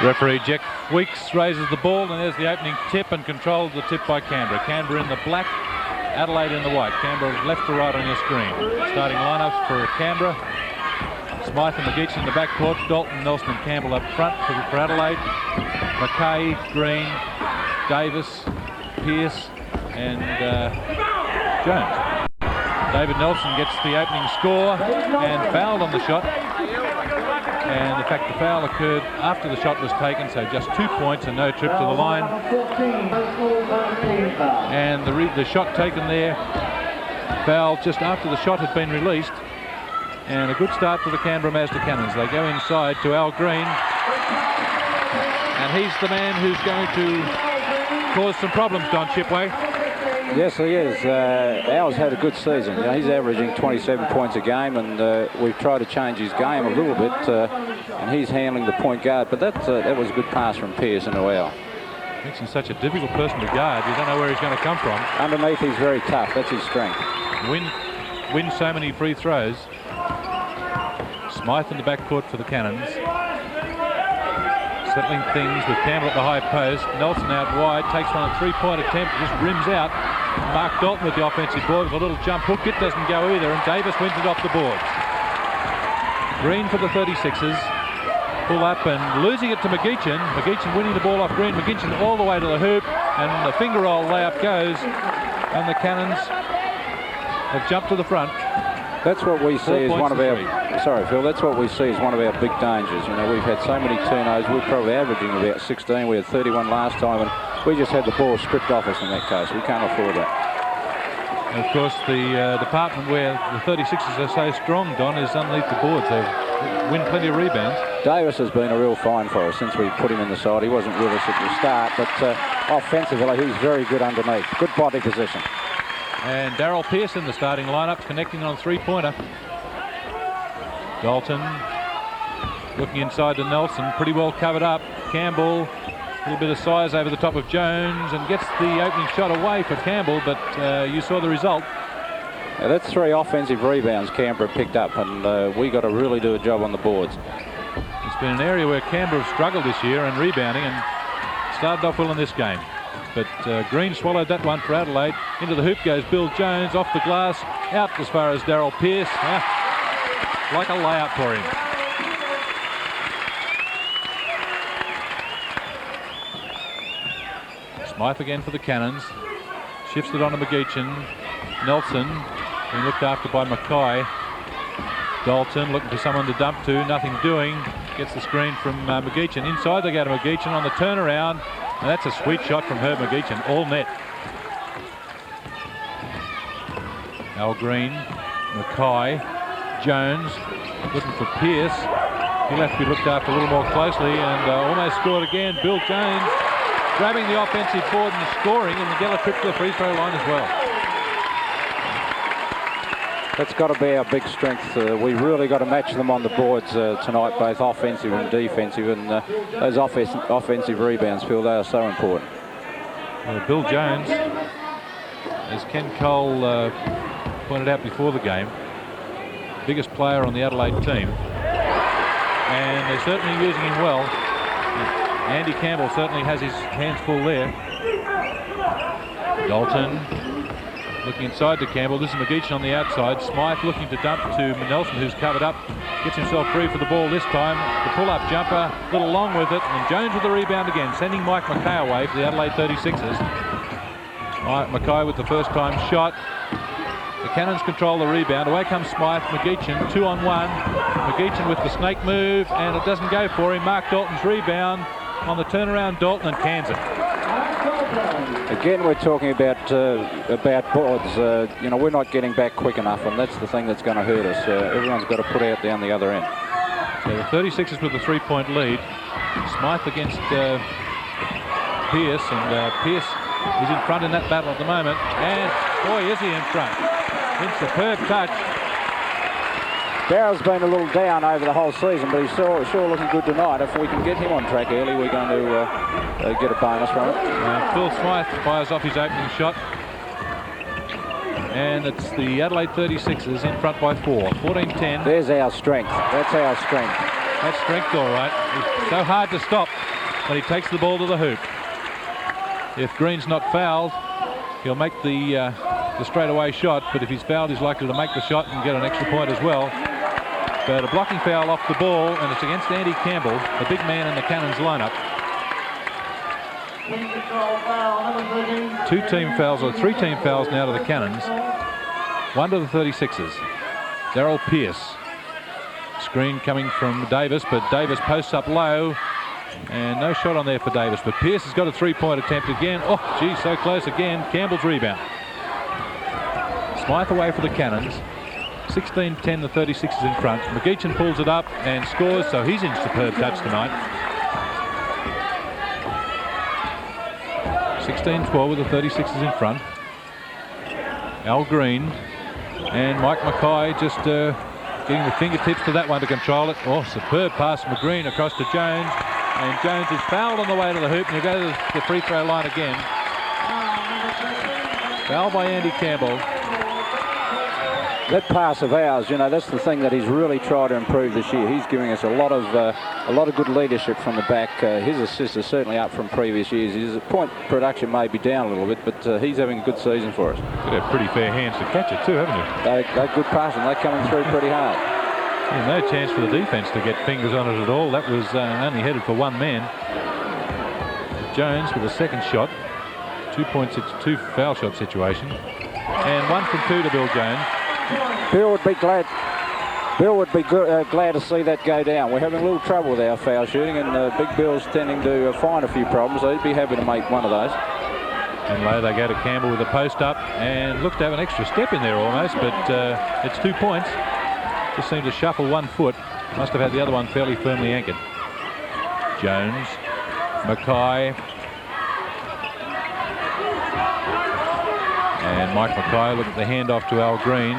Referee Jack Weeks raises the ball, and there's the opening tip, and controls the tip by Canberra. Canberra in the black, Adelaide in the white. Canberra left to right on your screen. Starting lineups for Canberra: Smythe and McGeach in the backcourt, Dalton, Nelson and Campbell up front for Adelaide. Mackay, Green, Davis, Pearce and Jones. David Nelson gets the opening score and fouled on the shot. And in fact the foul occurred after the shot was taken, so just 2 points and no trip to the line. And the shot taken there, foul just after the shot had been released. And a good start for the Canberra Cannons. They go inside to Al Green, and he's the man who's going to cause some problems, Don Shipway. Yes, he is. Al's had a good season. You know, he's averaging 27 points a game, and we've tried to change his game a little bit, and he's handling the point guard. But that was a good pass from Pearce into Al. Makes him such a difficult person to guard. You don't know where he's going to come from. Underneath, he's very tough. That's his strength. Win so many free throws. Smythe in the backcourt for the Cannons. Settling things with Campbell at the high post. Nelson out wide, takes one a three-point attempt, just rims out. Mark Dalton with the offensive board with a little jump hook. It doesn't go either, and Davis wins it off the boards. Green for the 36ers. Pull up and losing it to McGeachin. McGeachin winning the ball off Green. McGeachin all the way to the hoop, and the finger roll layup goes, and the Cannons have jumped to the front. That's what we see as one of our... Sorry, Phil. That's what we see as one of our big dangers. You know, we've had so many turnovers. We're probably averaging about 16. We had 31 last time, and we just had the ball stripped off us in that case. We can't afford that. And of course, the department where the 36ers are so strong, Don, is underneath the boards. They win plenty of rebounds. Davis has been a real find for us since we put him in the side. He wasn't with us at the start, but offensively, he's very good underneath. Good body position. And Darryl Pearce in the starting lineup, connecting on a three-pointer. Dalton looking inside to Nelson, pretty well covered up. Campbell, a little bit of size over the top of Jones, and gets the opening shot away for Campbell, but you saw the result. Now that's 3 offensive rebounds Canberra picked up, and we got to really do a job on the boards. It's been an area where Canberra have struggled this year in rebounding, and started off well in this game. But Green swallowed that one for Adelaide. Into the hoop goes Bill Jones, off the glass, out as far as Darryl Pearce. Like a layup for him. Smythe again for the Cannons. Shifts it on to McGeachin. Nelson being looked after by Mackay. Dalton looking for someone to dump to, nothing doing. Gets the screen from McGeachin. Inside they go to McGeachin on the turnaround. And that's a sweet shot from Herb McGeachin, all net. Al Green, Mackay, Jones looking for Pearce. He'll have to be looked after a little more closely, and almost scored again. Bill Jones grabbing the offensive board and scoring, and the Geller trip to the free throw line as well. That's got to be our big strength. We really got to match them on the boards tonight, both offensive and defensive, and those offensive rebounds, Phil, they are so important. Bill Jones, as Ken Cole pointed out before the game, biggest player on the Adelaide team, and they're certainly using him well. Andy Campbell certainly has his hands full there. Dalton looking inside to Campbell. This is McGeachin on the outside. Smythe looking to dump to Nelson, who's covered up. Gets himself free for the ball this time. The pull-up jumper, a little long with it. And Jones with the rebound again, sending Mike Mackay away for the Adelaide 36ers. Mackay with the first-time shot. The Cannons control the rebound. Away comes Smythe. McGeachin, 2-on-1. McGeachin with the snake move, and it doesn't go for him. Mark Dalton's rebound on the turnaround. Dalton and cans it. Again, we're talking about boards. You know, we're not getting back quick enough, and that's the thing that's going to hurt us. Everyone's got to put out down the other end. So the 36ers with a 3-point lead. Smythe against Pearce, and Pearce is in front in that battle at the moment. And boy, is he in front. In superb touch. Darrow's been a little down over the whole season, but he's sure looking good tonight. If we can get him on track early, we're going to get a bonus from it. Phil Smythe fires off his opening shot. And it's the Adelaide 36ers in front by 4. 14-10. There's our strength. That's our strength. That's strength, all right. It's so hard to stop when he takes the ball to the hoop. If Green's not fouled, he'll make the straightaway shot, but if he's fouled, he's likely to make the shot and get an extra point as well. But a blocking foul off the ball, and it's against Andy Campbell, the big man in the Cannons lineup. 2 team fouls, or 3 team fouls now to the Cannons. 1 to the 36ers. Darryl Pearce. Screen coming from Davis, but Davis posts up low. And no shot on there for Davis, but Pearce has got a 3-point attempt again. Oh, gee, so close again. Campbell's rebound. Smythe away for the Cannons. 16-10, the 36ers in front. McGeechan pulls it up and scores, so he's in superb touch tonight. 16-12 with the 36ers in front. Al Green and Mike Mackay just getting the fingertips to that one to control it. Oh, superb pass from Green across to Jones. And Jones is fouled on the way to the hoop, and he'll go to the free throw line again. Foul by Andy Campbell. That pass of ours, you know, that's the thing that he's really tried to improve this year. He's giving us a lot of good leadership from the back. His assists are certainly up from previous years. His point production may be down a little bit, but he's having a good season for us. You've had pretty fair hands to catch it too, haven't you? They're good passing. They're coming through pretty hard. Yeah, no chance for the defense to get fingers on it at all. That was only headed for one man. Jones with a second shot. 2 points, it's a 2 foul shot situation. And 1 from 2 to Bill Jones. Bill would be glad. Bill would be glad to see that go down. We're having a little trouble with our foul shooting, and Big Bill's tending to find a few problems, so he'd be happy to make one of those. And low they go to Campbell with a post up, and looks to have an extra step in there almost, but it's 2 points. Just seemed to shuffle 1 foot. Must have had the other one fairly firmly anchored. Jones, Mackay, and Mike Mackay looked at the handoff to Al Green,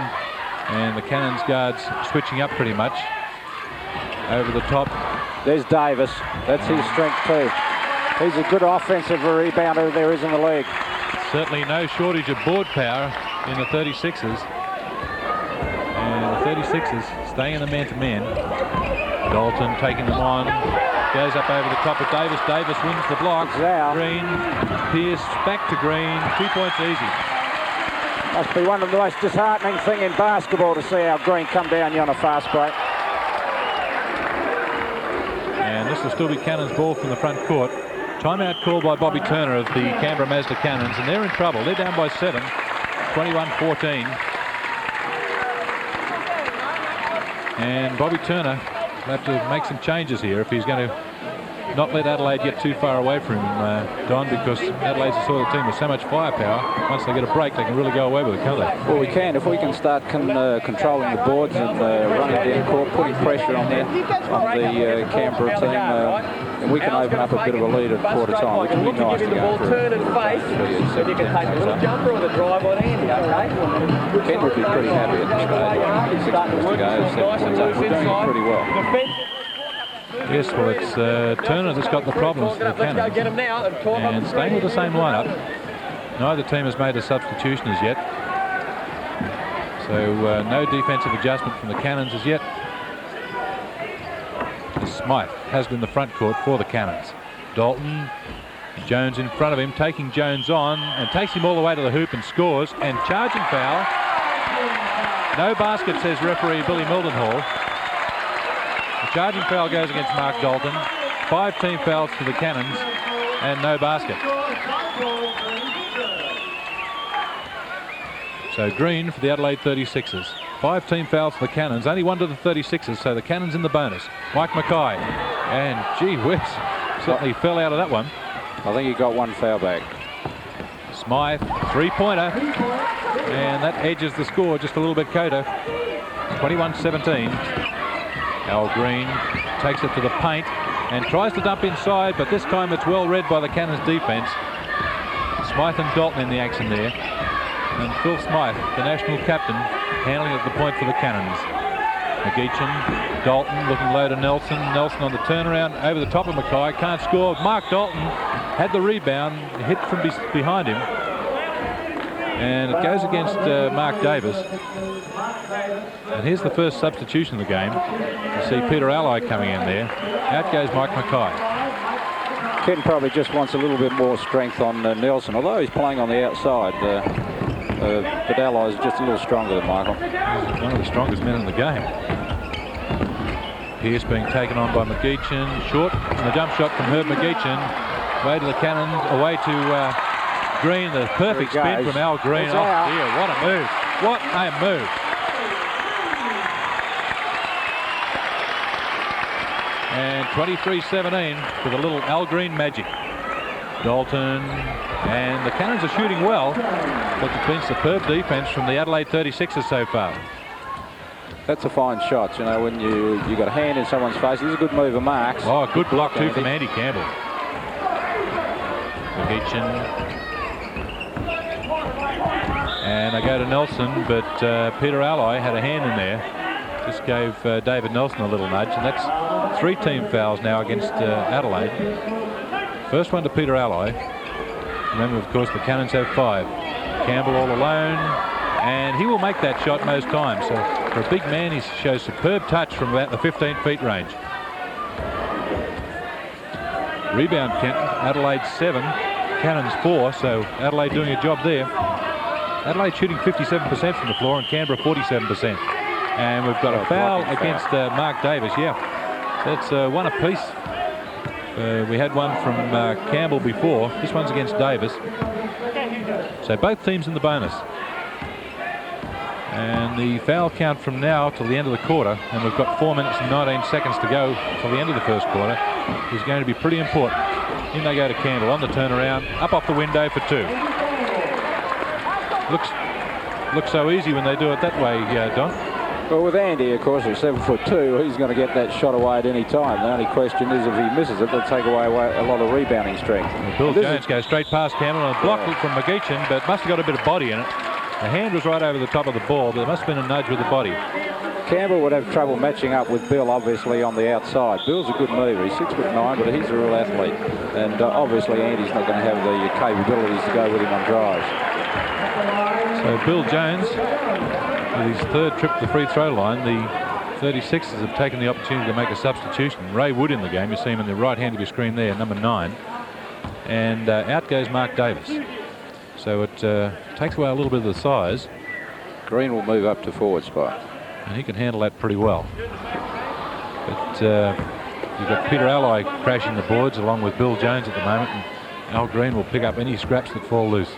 and the Cannons guards switching up pretty much. Over the top. There's Davis. That's his strength too. He's a good offensive rebounder there is in the league. Certainly no shortage of board power in the 36ers. And the 36ers staying in the man-to-man. Dalton taking them on. Goes up over the top of Davis. Davis wins the block. Green, Pearce back to Green. 2 points easy. Must be one of the most disheartening thing in basketball to see our Green come down here on a fast break. And this will still be Cannons' ball from the front court. Timeout called by Bobby Turner of the Canberra Mazda Cannons, and they're in trouble. They're down by 7, 21-14. And Bobby Turner will have to make some changes here if he's going to not let Adelaide get too far away from him, Don, because Adelaide's the sort of team with so much firepower. Once they get a break, they can really go away with it, can't they? Well, we can. If we can start controlling the boards and running down court, putting pressure on the Canberra team, and we can open up a bit of a lead at quarter time, which would be nice to go through. Turn and face, and you can take a little jumper on the drive on Andy, okay? Ken would be pretty happy at this stage. 6 minutes to go, 7 points up. We're doing it pretty well. Yes, well, it's Turner that's got the problems for the Cannons. And staying with the same lineup. Neither team has made a substitution as yet. So no defensive adjustment from the Cannons as yet. Smythe has been the front court for the Cannons. Dalton, Jones in front of him, taking Jones on and takes him all the way to the hoop and scores. And charging foul. No basket, says referee Billy Mildenhall. The charging foul goes against Mark Dalton. 5 team fouls to the Cannons and no basket. So Green for the Adelaide 36ers. 5 team fouls to the Cannons, only 1 to the 36ers, so the Cannons in the bonus. Mike Mackay, and gee whiz, certainly fell out of that one. I think he got 1 foul back. Smythe, 3-pointer, and that edges the score just a little bit, Coda. 21-17. Al Green takes it to the paint and tries to dump inside, but this time it's well read by the Cannons defense. Smythe and Dalton in the action there. And Phil Smythe, the national captain, handling at the point for the Cannons. McGeechan, Dalton looking low to Nelson. Nelson on the turnaround over the top of Mackay. Can't score. Mark Dalton had the rebound, hit from behind him. And it goes against Mark Davis. And here's the first substitution of the game. You see Peter Allied coming in there. Out goes Mike Mackay. Ken probably just wants a little bit more strength on Nelson, although he's playing on the outside. But Allied is just a little stronger than Michael. He's one of the strongest men in the game. Pearce being taken on by McGeechan. Short, and the jump shot from Herb McGeechan. Way to the Cannons, away to Green. The perfect spin from Al Green. It's oh out. dear, what a move. What a move. And 23-17 for the little Al Green magic. Dalton, and the Cannons are shooting well, but it's been superb defense from the Adelaide 36ers so far. That's a fine shot, you know, when you got a hand in someone's face. This is a good move of Mark's. Oh, good block too from Andy Campbell. McGeechan. And they go to Nelson, but Peter Allied had a hand in there. Just gave David Nelson a little nudge, and that's 3 team fouls now against Adelaide. First one to Peter Allied. Remember, of course, the Cannons have 5. Campbell all alone, and he will make that shot most times. So for a big man, he shows superb touch from about the 15 feet range. Rebound, Adelaide 7, Cannons 4, so Adelaide doing a job there. Adelaide shooting 57% from the floor and Canberra 47%. And we've got a foul against Mark Davis. Yeah, that's one apiece. We had one from Campbell before. This one's against Davis. So both teams in the bonus. And the foul count from now till the end of the quarter, and we've got 4 minutes and 19 seconds to go till the end of the first quarter, is going to be pretty important. In they go to Campbell on the turnaround, up off the window for 2. Looks so easy when they do it that way, Don. Well, with Andy, of course, at 7'2", he's going to get that shot away at any time. The only question is if he misses it, they'll take away a lot of rebounding strength. Well, Bill Jones goes straight past Campbell and a block from McGeechan, but must have got a bit of body in it. The hand was right over the top of the ball, but there must have been a nudge with the body. Campbell would have trouble matching up with Bill, obviously, on the outside. Bill's a good mover. He's 6'9", but he's a real athlete. And obviously, Andy's not going to have the capabilities to go with him on drives. So Bill Jones, with his 3rd trip to the free throw line, the 36ers have taken the opportunity to make a substitution. Ray Wood in the game. You see him in the right hand of your screen there, number 9. And out goes Mark Davis. So it takes away a little bit of the size. Green will move up to forward spot. And he can handle that pretty well. But you've got Peter Allied crashing the boards along with Bill Jones at the moment. And Al Green will pick up any scraps that fall loose.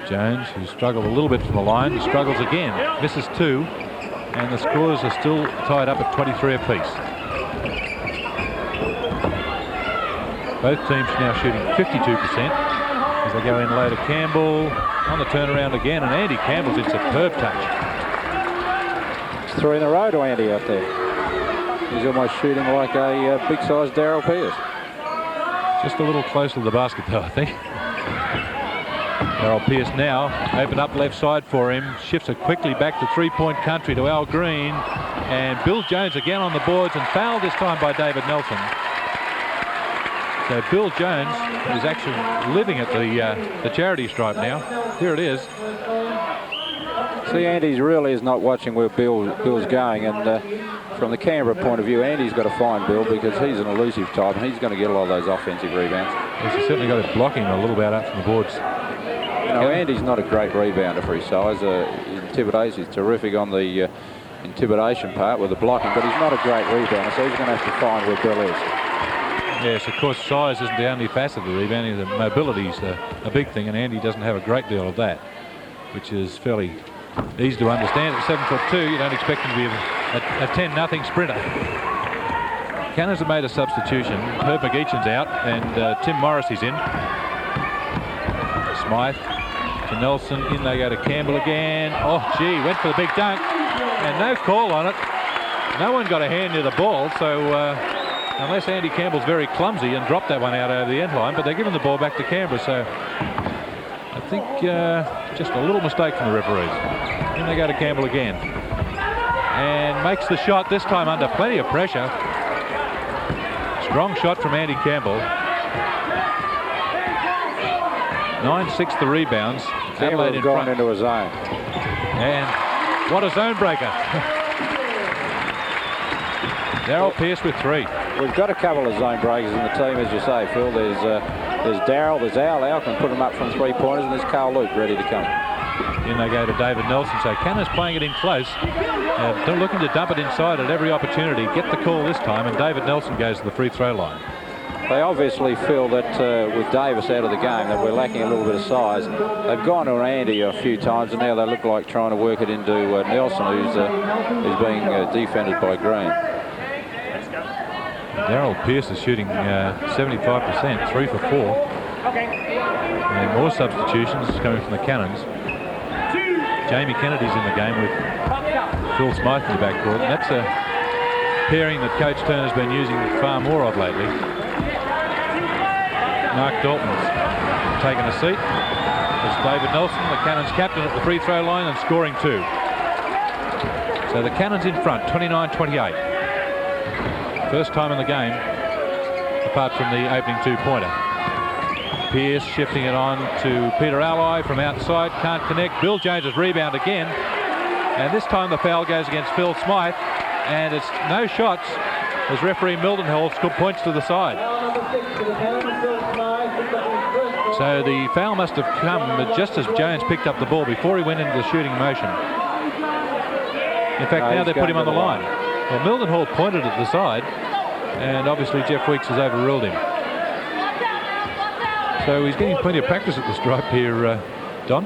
Jones, who struggled a little bit from the line, struggles again. Misses 2. And the scores are still tied up at 23 apiece. Both teams now shooting 52%. As they go in low to Campbell on the turnaround again, and Andy Campbell's in superb touch. It's 3 in a row to Andy out there. He's almost shooting like a big-sized Darryl Pearce. Just a little close to the basket, though, I think. Darryl Pearce now open up left side for him, shifts it quickly back to 3-point country to Al Green, and Bill Jones again on the boards, and fouled this time by David Nelson. So Bill Jones is actually living at the charity stripe now. Here it is. See, Andy's really is not watching where Bill's going, and from the Canberra point of view, Andy's got to find Bill because he's an elusive type, and he's going to get a lot of those offensive rebounds. He's certainly got it blocking a little bit out from the boards. You know, Andy's not a great rebounder for his size. He intimidates. He's terrific on the intimidation part with the blocking, but he's not a great rebounder, so he's going to have to find where Bill is. Yes, of course, size isn't the only facet of the rebounding. The mobility is a big thing, and Andy doesn't have a great deal of that, which is fairly easy to understand. At 7'2", you don't expect him to be a 10-0 sprinter. Cannons have made a substitution. Herb McGeechan's out, and Tim Morrissey's in. Smythe to Nelson. In they go to Campbell again. Oh, gee, went for the big dunk, and no call on it. No one got a hand near the ball, so unless Andy Campbell's very clumsy and dropped that one out over the end line, but they're giving the ball back to Canberra, so I think just a little mistake from the referees. Then they go to Campbell again, and makes the shot, this time under plenty of pressure. Strong shot from Andy Campbell. 9-6 the rebounds. Canberra Adelaide in have gone front. into a zone. And what a zone breaker. Darryl Pearce with 3. We've got a couple of zone breakers in the team, as you say, Phil. There's Darryl, there's Al can put them up from 3-pointers, and there's Carl Luke ready to come. In they go to David Nelson. So Cannons playing it in close. They're looking to dump it inside at every opportunity. Get the call this time, and David Nelson goes to the free throw line. They obviously feel that with Davis out of the game that we're lacking a little bit of size. They've gone to Andy a few times, and now they look like trying to work it into Nelson, who's being defended by Green. Darryl Pearce is shooting 75%, 3 for 4. And more substitutions coming from the Cannons. Jamie Kennedy's in the game with Phil Smythe in the backcourt. And that's a pairing that Coach Turner's been using far more of lately. Mark Dalton's taken a seat. It's David Nelson, the Cannons captain, at the free throw line and scoring 2. So the Cannons in front, 29-28. First time in the game, apart from the opening 2-pointer. Pearce shifting it on to Peter Alloy from outside, can't connect. Bill Jones's rebound again, and this time the foul goes against Phil Smythe, and it's no shots as referee Mildenhall points to the side. So the foul must have come just as Jones picked up the ball before he went into the shooting motion. In fact, now they put him on the line. Well, Mildenhall pointed at the side, and obviously Jeff Weeks has overruled him. So he's getting plenty of practice at the stripe here, Don.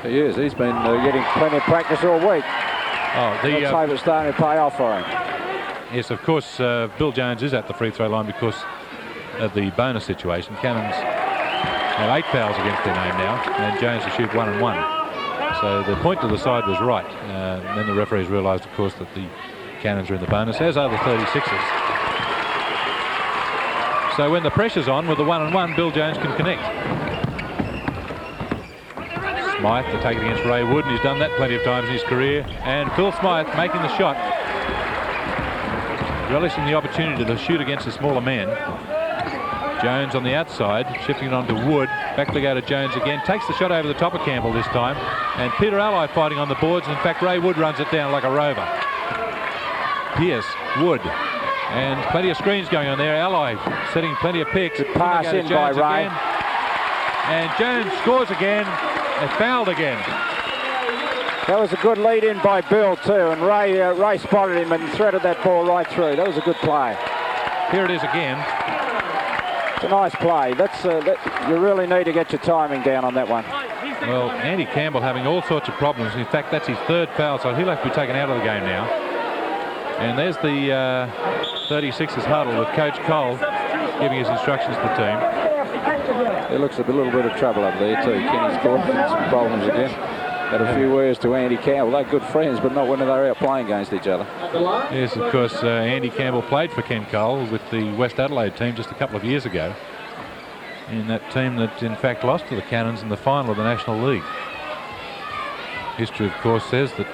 He is. He's been getting plenty of practice all week. Oh, let's hope it's starting to pay off for him. Yes, of course, Bill Jones is at the free throw line because of the bonus situation. Cannons have 8 fouls against their name now, and Jones will shoot 1 and 1. So the point to the side was right. Then the referees realised, of course, that the Cannons are in the bonus, as are the 36ers. So when the pressure's on with the 1 and 1, Bill Jones can connect. Smythe to take it against Ray Wood, and he's done that plenty of times in his career. And Phil Smythe making the shot, relishing the opportunity to shoot against a smaller man. Jones on the outside, shifting it on to Wood. Back to go to Jones again. Takes the shot over the top of Campbell this time. And Peter Alloy fighting on the boards. In fact, Ray Wood runs it down like a rover. Pearce, Wood. And plenty of screens going on there. Alloy setting plenty of picks. Good pass in by Ray. Again. And Jones scores again. And fouled again. That was a good lead in by Bill too. And Ray spotted him and threaded that ball right through. That was a good play. Here it is again. It's a nice play. You really need to get your timing down on that one. Well, Andy Campbell having all sorts of problems. In fact, that's his 3rd foul, so he'll have to be taken out of the game now. And there's the 36ers huddle with Coach Cole giving his instructions to the team. There looks a little bit of trouble up there too. Kenny's causing some problems again. Had a few words to Andy Campbell. They're good friends, but not when they're out playing against each other. Yes, of course, Andy Campbell played for Ken Cole with the West Adelaide team just a couple of years ago. In that team that, in fact, lost to the Cannons in the final of the National League. History, of course, says that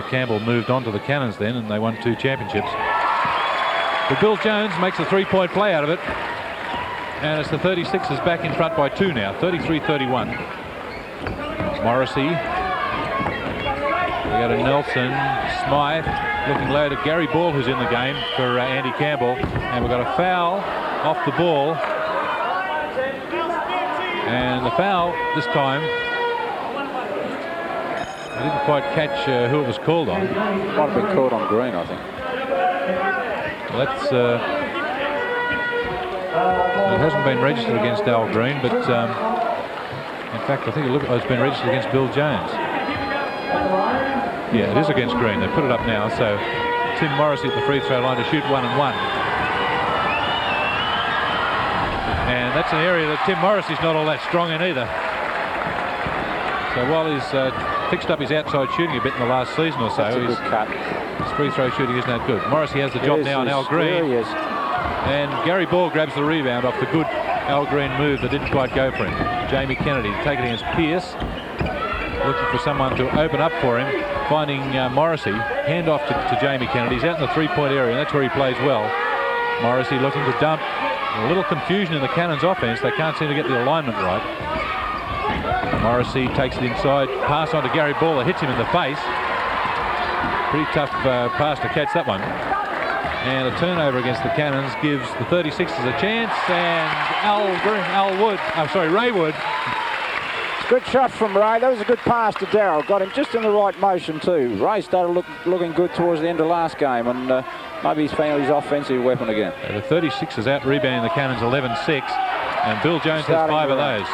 Campbell moved on to the Cannons then, and they won 2 championships. But Bill Jones makes a 3-point play out of it. And it's the 36ers back in front by 2 now, 33-31. Morrissey. We go to Nelson, Smythe, looking low to Gary Ball, who's in the game for Andy Campbell. And we've got a foul off the ball. And the foul this time, I didn't quite catch who it was called on. Might have been called on Green, I think. Well, that's... it hasn't been registered against Al Green, but in fact, I think it's been registered against Bill Jones. Yeah, it is against Green. They put it up now. So Tim Morrissey at the free throw line to shoot 1 and 1. And that's an area that Tim Morrissey's not all that strong in either. So while he's fixed up his outside shooting a bit in the last season or so, his free throw shooting isn't that good. Morrissey has the job now on Al Green. There he is. And Gary Ball grabs the rebound off the good Al Green move that didn't quite go for him. Jamie Kennedy taking it against Pearce. Looking for someone to open up for him. Finding Morrissey. Hand off to Jamie Kennedy. He's out in the 3-point area, and that's where he plays well. Morrissey looking to dump. A little confusion in the Cannons offense. They can't seem to get the alignment right. Morrissey takes it inside, pass on to Gary Ball that hits him in the face. Pretty tough pass to catch that one. And a turnover against the Cannons gives the 36ers a chance, and Ray Wood. Good shot from Ray. That was a good pass to Darryl. Got him just in the right motion too. Ray started looking good towards the end of last game, and maybe he's found his offensive weapon again. The 36ers out rebounding the Cannons 11-6, and Bill Jones has 5 of those.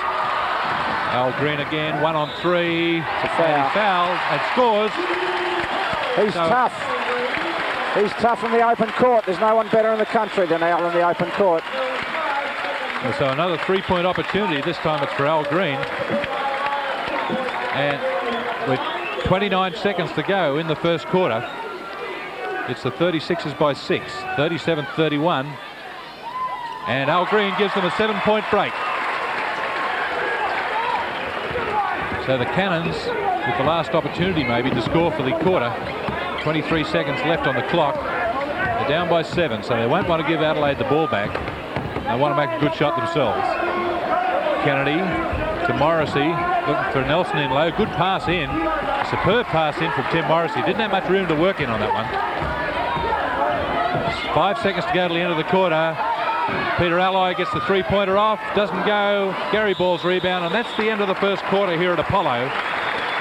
Al Green again, 1 on 3. It's a foul. And he fouls and scores. He's tough. He's tough in the open court. There's no one better in the country than Al in the open court. So another 3-point opportunity. This time it's for Al Green. And with 29 seconds to go in the first quarter, it's the 36ers by 6, 37-31. And Al Green gives them a 7-point break. So the Cannons, with the last opportunity maybe to score for the quarter, 23 seconds left on the clock. They're down by 7, so they won't want to give Adelaide the ball back. They want to make a good shot themselves. Kennedy to Morrissey, looking for Nelson in low. Good pass in. Superb pass in from Tim Morrissey. Didn't have much room to work in on that one. 5 seconds to go to the end of the quarter. Peter Alloy gets the 3-pointer off. Doesn't go. Gary Ball's rebound, and that's the end of the first quarter here at Apollo.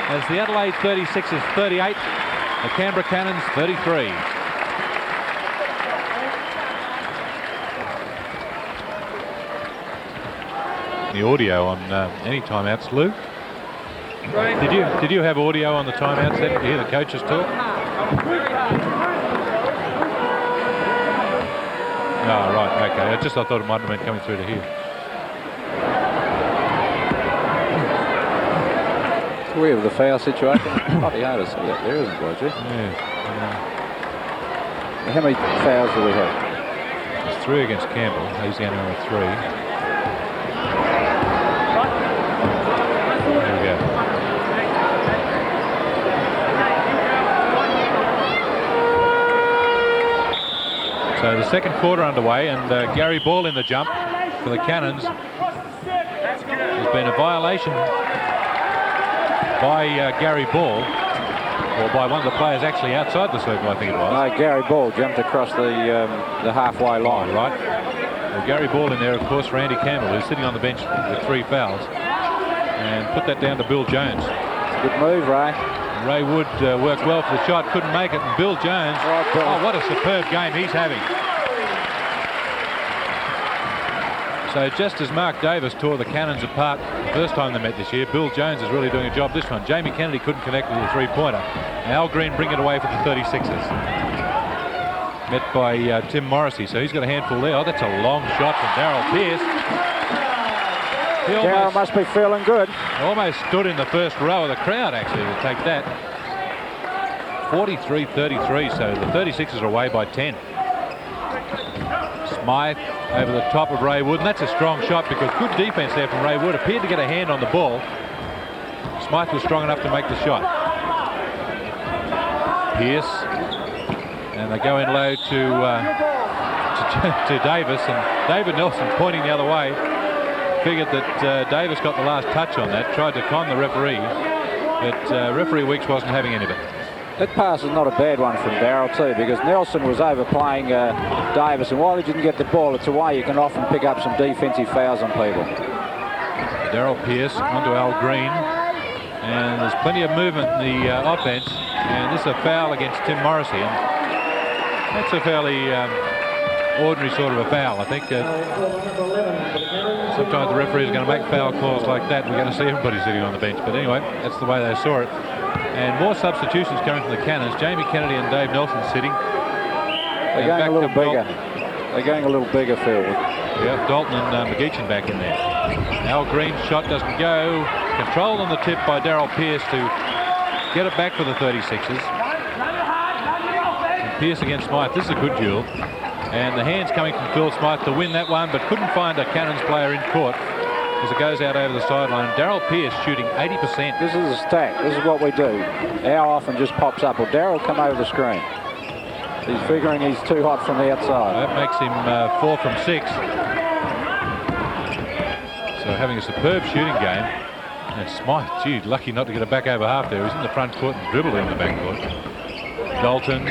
As the Adelaide 36ers 38, the Canberra Cannons 33. The audio on any timeouts, Lou? Did you have audio on the timeouts then? Did you hear the coaches talk? Oh, right, okay. I thought it might have been coming through to here. We have the foul situation. Bloody hard to see it. There isn't, Roger. Yeah. How many fouls do we have? There's 3 against Campbell. He's going to have 3. There we go. So the second quarter underway, and Gary Ball in the jump for the Cannons. There's been a violation by Gary Ball, or by one of the players actually outside the circle, I think it was. No, Gary Ball jumped across the halfway line. Oh, right. Well, Gary Ball in there, of course, for Andy Campbell, who's sitting on the bench with 3 fouls, and put that down to Bill Jones. Good move, Ray. Ray Wood worked well for the shot, couldn't make it, and Bill Jones, oh, what a superb game he's having. So just as Mark Davis tore the Cannons apart the first time they met this year, Bill Jones is really doing a job this one. Jamie Kennedy couldn't connect with the 3-pointer. Al Green bring it away for the 36ers. Met by Tim Morrissey, so he's got a handful there. Oh, that's a long shot from Darryl Pearce. Darryl must be feeling good. Almost stood in the first row of the crowd, actually, to take that. 43-33, so the 36ers are away by 10. Smythe over the top of Ray Wood, and that's a strong shot because good defense there from Ray Wood. Appeared to get a hand on the ball. Smythe was strong enough to make the shot. Pearce, and they go in low to Davis, and David Nelson pointing the other way. Figured that Davis got the last touch on that, tried to con the referee, but referee Weeks wasn't having any of it. That pass is not a bad one from Darryl too, because Nelson was overplaying Davis, and while he didn't get the ball, it's a way you can often pick up some defensive fouls on people. Darryl Pearce onto Al Green, and there's plenty of movement in the offense, and this is a foul against Tim Morrissey, and that's a fairly ordinary sort of a foul. I think sometimes the referees are going to make foul calls like that. We're going to see everybody sitting on the bench, but anyway, that's the way they saw it. And more substitutions coming from the Cannons. Jamie Kennedy and Dave Nelson sitting. They're going a little bigger. They're going a little bigger, Phil. Yeah, Dalton and McGeechan back in there. Al Green's shot doesn't go. Controlled on the tip by Darryl Pearce to get it back for the 36ers. And Pearce against Smythe. This is a good duel. And the hands coming from Phil Smythe to win that one, but couldn't find a Cannons player in court as it goes out over the sideline. Darryl Pearce shooting 80%. This is a stack. This is what we do. How often just pops up. Well, Darryl come over the screen. He's figuring he's too hot from the outside. That makes him 4 from 6. So having a superb shooting game. And Smythe, gee, lucky not to get it back over half there. He was in the front court and dribbled in the back court. Dalton,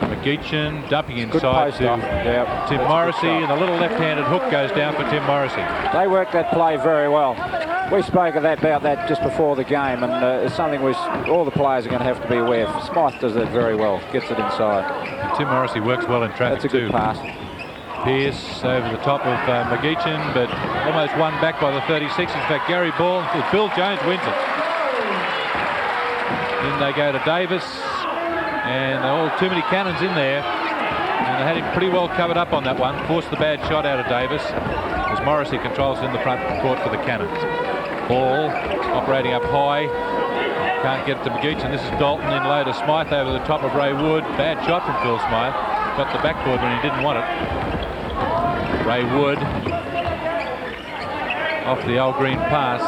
McGeechan, dumping inside to Tim Morrissey, and a little left-handed hook goes down for Tim Morrissey. They worked that play very well. We spoke about that just before the game, and it's something all the players are going to have to be aware of. Smythe does that very well, gets it inside. And Tim Morrissey works well in traffic. That's a good pass. Pierce over the top of McGeechan, but almost won back by the 36. In fact, Gary Ball, Bill Jones wins it. Then they go to Davis, and all too many Cannons in there, and they had him pretty well covered up on that one. Forced the bad shot out of Davis as Morrissey controls in the front court for the Cannons. Ball operating up high, can't get it to McGeechan. This is Dalton in low to Smythe over the top of Ray Wood. Bad shot from Phil Smythe, got the backboard when he didn't want it. Ray Wood off the old green pass.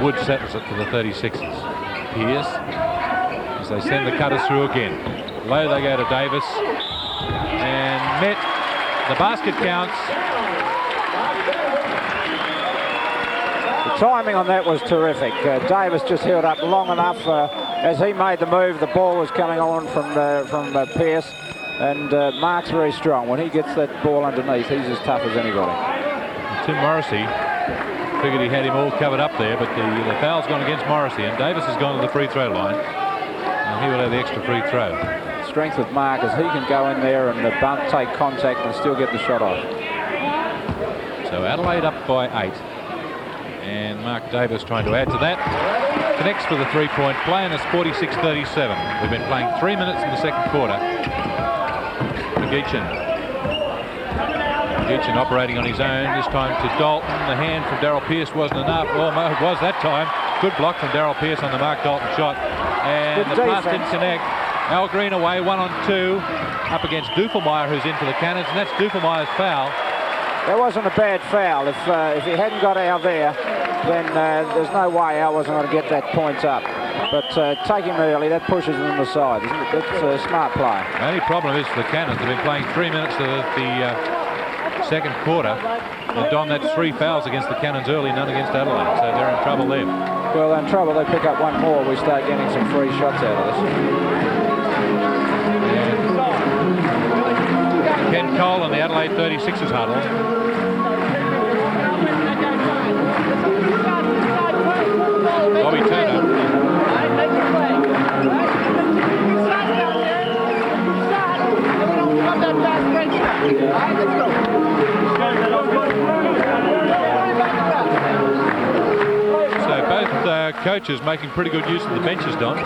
Wood settles it for the 36ers. Pierce, as they send the cutters through again. Low they go to Davis, and met. The basket counts. The timing on that was terrific. Davis just held up long enough. As he made the move, the ball was coming on from Pierce. And Mark's very strong. When he gets that ball underneath, he's as tough as anybody. Tim Morrissey figured he had him all covered up there, but the foul's gone against Morrissey, and Davis has gone to the free throw line, and he will have the extra free throw. Strength with Mark as he can go in there and bump, take contact, and still get the shot off. So Adelaide up by 8, and Mark Davis trying to add to that. Connects for the three-point play, and it's 46-37. We've been playing 3 minutes in the second quarter. McGeechan operating on his own, this time to Dalton. The hand from Darryl Pierce wasn't enough. Well, it was that time. Good block from Darryl Pierce on the Mark Dalton shot. And the pass didn't connect. Al Green away, 1-on-2, up against Dufelmeyer, who's in for the Cannons, and that's Dufelmeyer's foul. That wasn't a bad foul. If he hadn't got Al there, then there's no way Al wasn't going to get that points up. But take him early, that pushes him on the side. That's a smart play. The only problem is for the Cannons, they've been playing 3 minutes of the second quarter. And Don, that's 3 fouls against the Cannons early, none against Adelaide. So they're in trouble there. Well, they're in trouble. They pick up one more. We start getting some free shots out of this. Ken Cole and the Adelaide 36ers huddle. Bobby Turner. So both coaches making pretty good use of the benches, Don.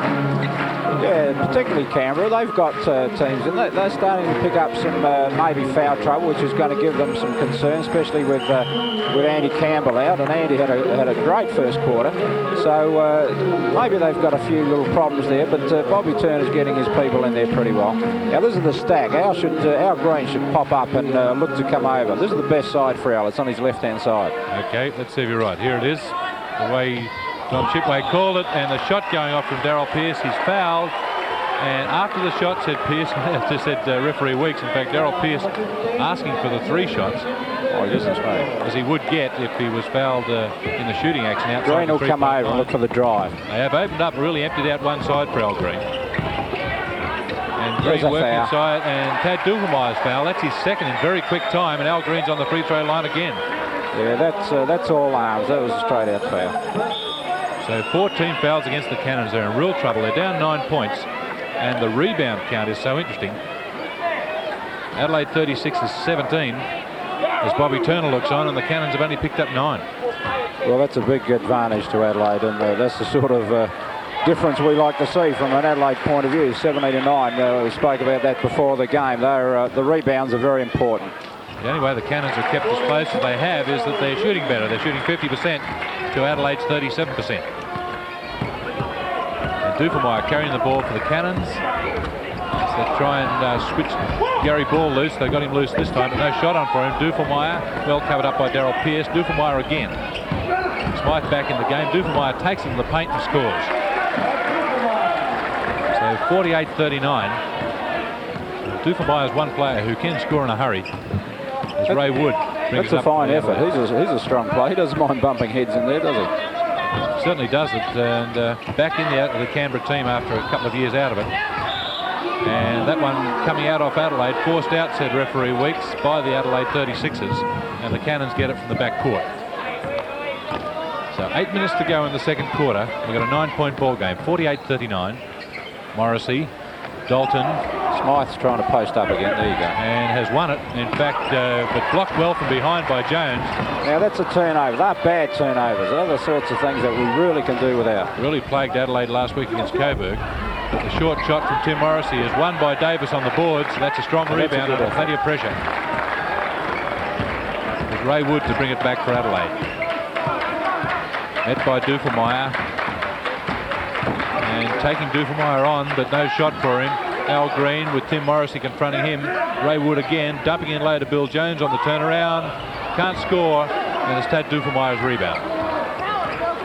Yeah, particularly Canberra. They've got teams, and they're starting to pick up some maybe foul trouble, which is going to give them some concern, especially with Andy Campbell out. And Andy had a great first quarter, so maybe they've got a few little problems there. But Bobby Turner's getting his people in there pretty well. Now this is the stack. Al Green should pop up and look to come over. This is the best side for Al. It's on his left-hand side. Okay, let's see if you're right. Here it is. The way Tom Shipway called it, and the shot going off from Darryl Pierce. He's fouled, and after the shot, said Pierce, just said referee Weeks. In fact, Darryl Pierce asking for the 3 shots. Oh, he doesn't play. As he would get if he was fouled in the shooting action outside. Green will come over and look for the drive. They have opened up, really emptied out one side for Al Green. And Green worked inside, and Tad Dufelmeyer's foul. That's his second in very quick time, and Al Green's on the free throw line again. Yeah, that's all arms. That was a straight out foul. So 14 fouls against the Cannons. They're in real trouble. They're down 9 points. And the rebound count is so interesting. Adelaide 36 is 17 as Bobby Turner looks on, and the Cannons have only picked up 9. Well, that's a big advantage to Adelaide, and that's the sort of difference we like to see from an Adelaide point of view. 70-9. We spoke about that before the game. The rebounds are very important. The only way the Cannons have kept as close as they have is that they're shooting better. They're shooting 50% to Adelaide's 37%. And Dufelmeyer carrying the ball for the Cannons. So they try and switch Gary Ball loose. They got him loose this time, but no shot on for him. Dufelmeyer, well covered up by Darryl Pierce. Dufelmeyer again. Smythe back in the game. Dufelmeyer takes him to the paint and scores. So 48-39. Dufelmeyer's one player who can score in a hurry is Ray Wood. brings That's a up fine the effort. Adelaide. He's a strong player. He doesn't mind bumping heads in there, does he? Certainly does it. And back in the Canberra team after a couple of years out of it. And that one coming out off Adelaide, forced out, said referee Weeks, by the Adelaide 36ers. And the Cannons get it from the back court. So 8 minutes to go in the second quarter. We've got a 9-point ball game, 48-39. Morrissey, Dalton. Smythe's trying to post up again. There you go. And has won it. In fact, but blocked well from behind by Jones. Now that's a turnover. They're bad turnovers. They're the sorts of things that we really can do without. Really plagued Adelaide last week against Coburg. But the short shot from Tim Morrissey is won by Davis on the boards. That's a strong rebound and plenty of pressure. With Ray Wood to bring it back for Adelaide. Met by Dufermeyer. And taking Dufermeyer on, but no shot for him. Al Green with Tim Morrissey confronting him. Ray Wood again, dumping in low to Bill Jones on the turnaround. Can't score, and it's Tad Dufermeyer's rebound.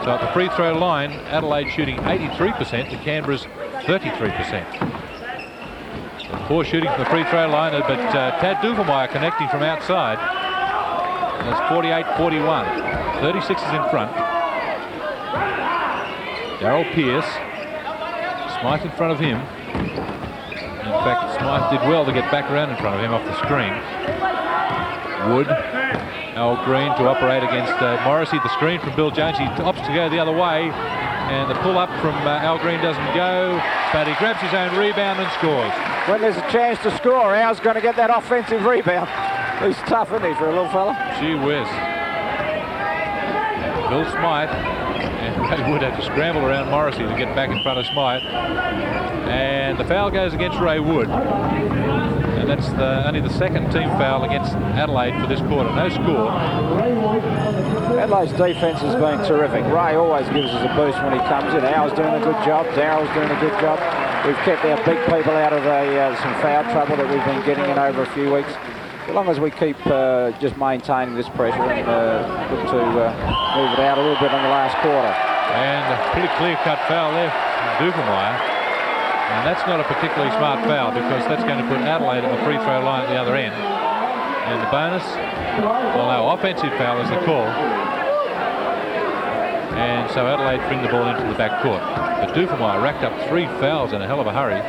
So at the free throw line, Adelaide shooting 83% to Canberra's 33%. So poor shooting from the free throw line, but Tad Dufermeyer connecting from outside. And it's 48-41. 36 is in front. Darryl Pearce. Smythe in front of him. In fact, Smythe did well to get back around in front of him off the screen. Wood. Al Green to operate against Morrissey. The screen from Bill Jones. He opts to go the other way. And the pull-up from Al Green doesn't go. But he grabs his own rebound and scores. When there's a chance to score, Al's going to get that offensive rebound. He's tough, isn't he, for a little fella? Gee whiz. Bill Smythe. And Ray Wood had to scramble around Morrissey to get back in front of Smythe. And the foul goes against Ray Wood. And that's only the second team foul against Adelaide for this quarter. No score. Adelaide's defence has been terrific. Ray always gives us a boost when he comes in. Al's doing a good job. Darryl's doing a good job. We've kept our big people out of some foul trouble that we've been getting in over a few weeks. As long as we keep just maintaining this pressure and look to move it out a little bit in the last quarter. And a pretty clear-cut foul there from Dufermeyer. And that's not a particularly smart foul because that's going to put Adelaide at the free throw line at the other end. And the bonus, well, no, offensive foul is the call. And so Adelaide bring the ball into the back court. But Dufermeyer racked up 3 fouls in a hell of a hurry.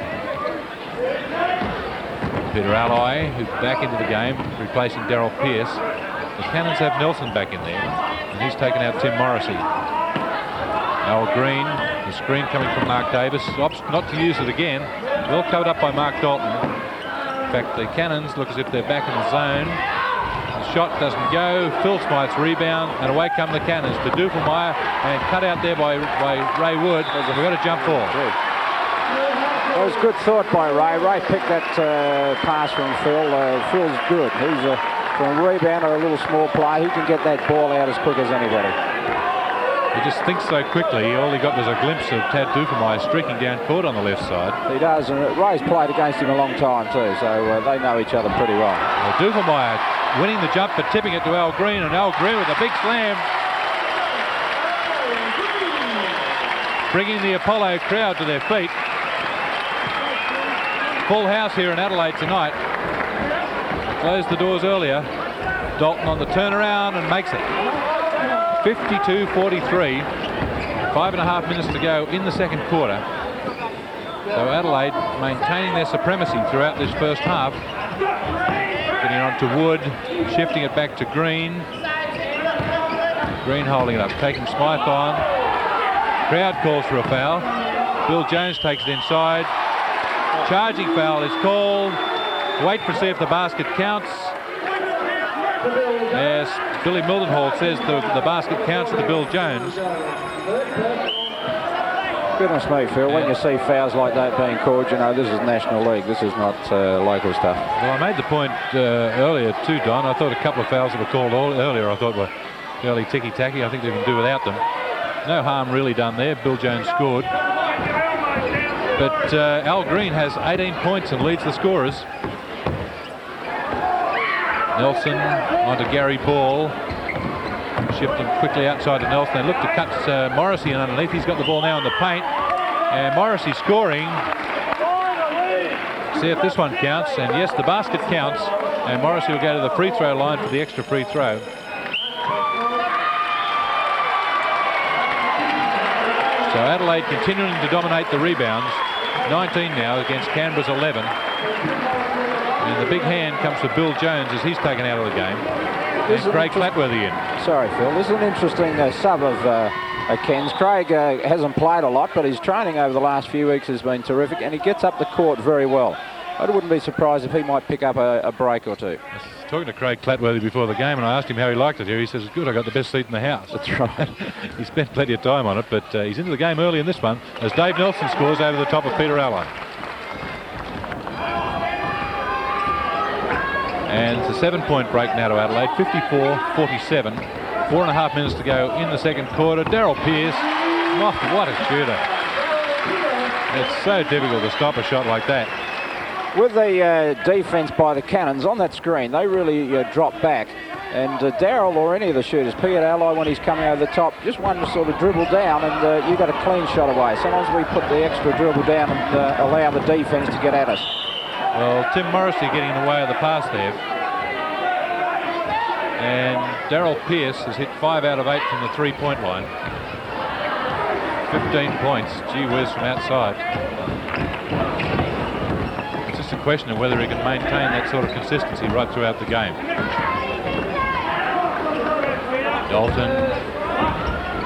Peter Alloy, who's back into the game, replacing Darryl Pearce. The Cannons have Nelson back in there, and he's taken out Tim Morrissey. Al Green, the screen coming from Mark Davis, opts not to use it again. Well covered up by Mark Dalton. In fact, the Cannons look as if they're back in the zone. The shot doesn't go. Phil Smythe's rebound, and away come the Cannons to Dufermeyer, and cut out there by Ray Wood. We've got a jump ball. It was good thought by Ray. Ray picked that pass from Phil. Phil's good. He's from a rebounder, a little small player. He can get that ball out as quick as anybody. He just thinks so quickly. All he got was a glimpse of Tad Dufermeyer streaking down court on the left side. He does, and Ray's played against him a long time too, so they know each other pretty well. Dufermeyer winning the jump but tipping it to Al Green, and Al Green with a big slam. Bringing the Apollo crowd to their feet. Full house here in Adelaide tonight. Closed the doors earlier. Dalton on the turnaround and makes it. 52-43. 5.5 minutes to go in the second quarter. So Adelaide maintaining their supremacy throughout this first half. Getting on to Wood, shifting it back to Green. Green holding it up, taking Smythe on. Crowd calls for a foul. Bill Jones takes it inside. Charging foul is called. Wait to see if the basket counts. Yes, Billy Mildenhall says the basket counts to Bill Jones. Goodness me, Phil, when you see fouls like that being called, you know this is National League. This is not local stuff. Well, I made the point earlier too, Don. I thought a couple of fouls that were called earlier I thought were fairly ticky-tacky. I think they can do without them. No harm really done there. Bill Jones scored. But Al Green has 18 points and leads the scorers. Nelson onto Gary Ball. Shifting quickly outside to Nelson. They look to cut Morrissey in underneath. He's got the ball now in the paint. And Morrissey scoring. See if this one counts. And yes, the basket counts. And Morrissey will go to the free throw line for the extra free throw. So Adelaide continuing to dominate the rebounds. 19 now against Canberra's 11. And the big hand comes to Bill Jones as he's taken out of the game. And Craig Flatworthy in. Sorry, Phil. This is an interesting sub of Ken's. Craig hasn't played a lot, but his training over the last few weeks has been terrific, and he gets up the court very well. I wouldn't be surprised if he might pick up a break or two. I was talking to Craig Flatworthy before the game, and I asked him how he liked it here. He says, good, I got the best seat in the house. That's right. He spent plenty of time on it, but he's into the game early in this one as Dave Nelson scores over the top of Peter Allen. And it's a 7-point break now to Adelaide, 54-47. 4.5 minutes to go in the second quarter. Darryl Pearce, oh, what a shooter. It's so difficult to stop a shot like that. With the defence by the Cannons on that screen, they really drop back. And Darryl or any of the shooters, Peter Allen, when he's coming over the top, just one to sort of dribble down and you got a clean shot away. Sometimes we put the extra dribble down and allow the defence to get at us. Well, Tim Morrissey getting in the way of the pass there. And Darryl Pearce has hit 5 out of 8 from the three-point line. 15 points, gee whiz, from outside. It's just a question of whether he can maintain that sort of consistency right throughout the game. Dalton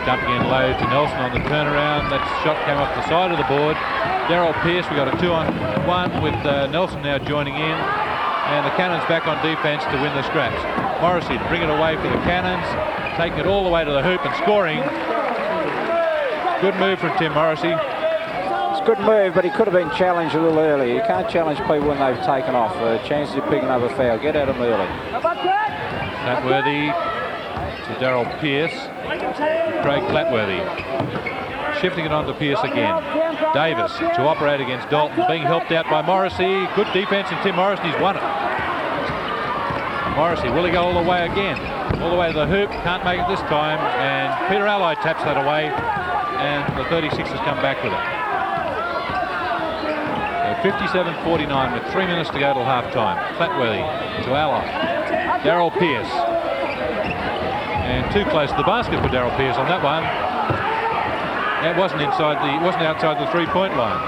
dumping in low to Nelson on the turnaround. That shot came off the side of the board. Darryl Pearce, we got a 2-on-1 with Nelson now joining in. And the Cannons back on defence to win the scraps. Morrissey to bring it away for the Cannons, taking it all the way to the hoop and scoring. Good move from Tim Morrissey. It's a good move, but he could have been challenged a little earlier. You can't challenge people when they've taken off. Chances of picking up a foul. Get at them early. Flatworthy to Darryl Pearce. Craig Flatworthy. Shifting it on to Pearce again. Davis to operate against Dalton, being helped out by Morrissey. Good defence, and Tim Morrissey's won it. Morrissey, will he go all the way again? All the way to the hoop, can't make it this time, and Peter Allied taps that away, and the 36ers come back with it. So 57-49 with 3 minutes to go till half-time. Flatworthy to Allied. Darryl Pearce. And too close to the basket for Darryl Pearce on that one. That wasn't outside the three-point line.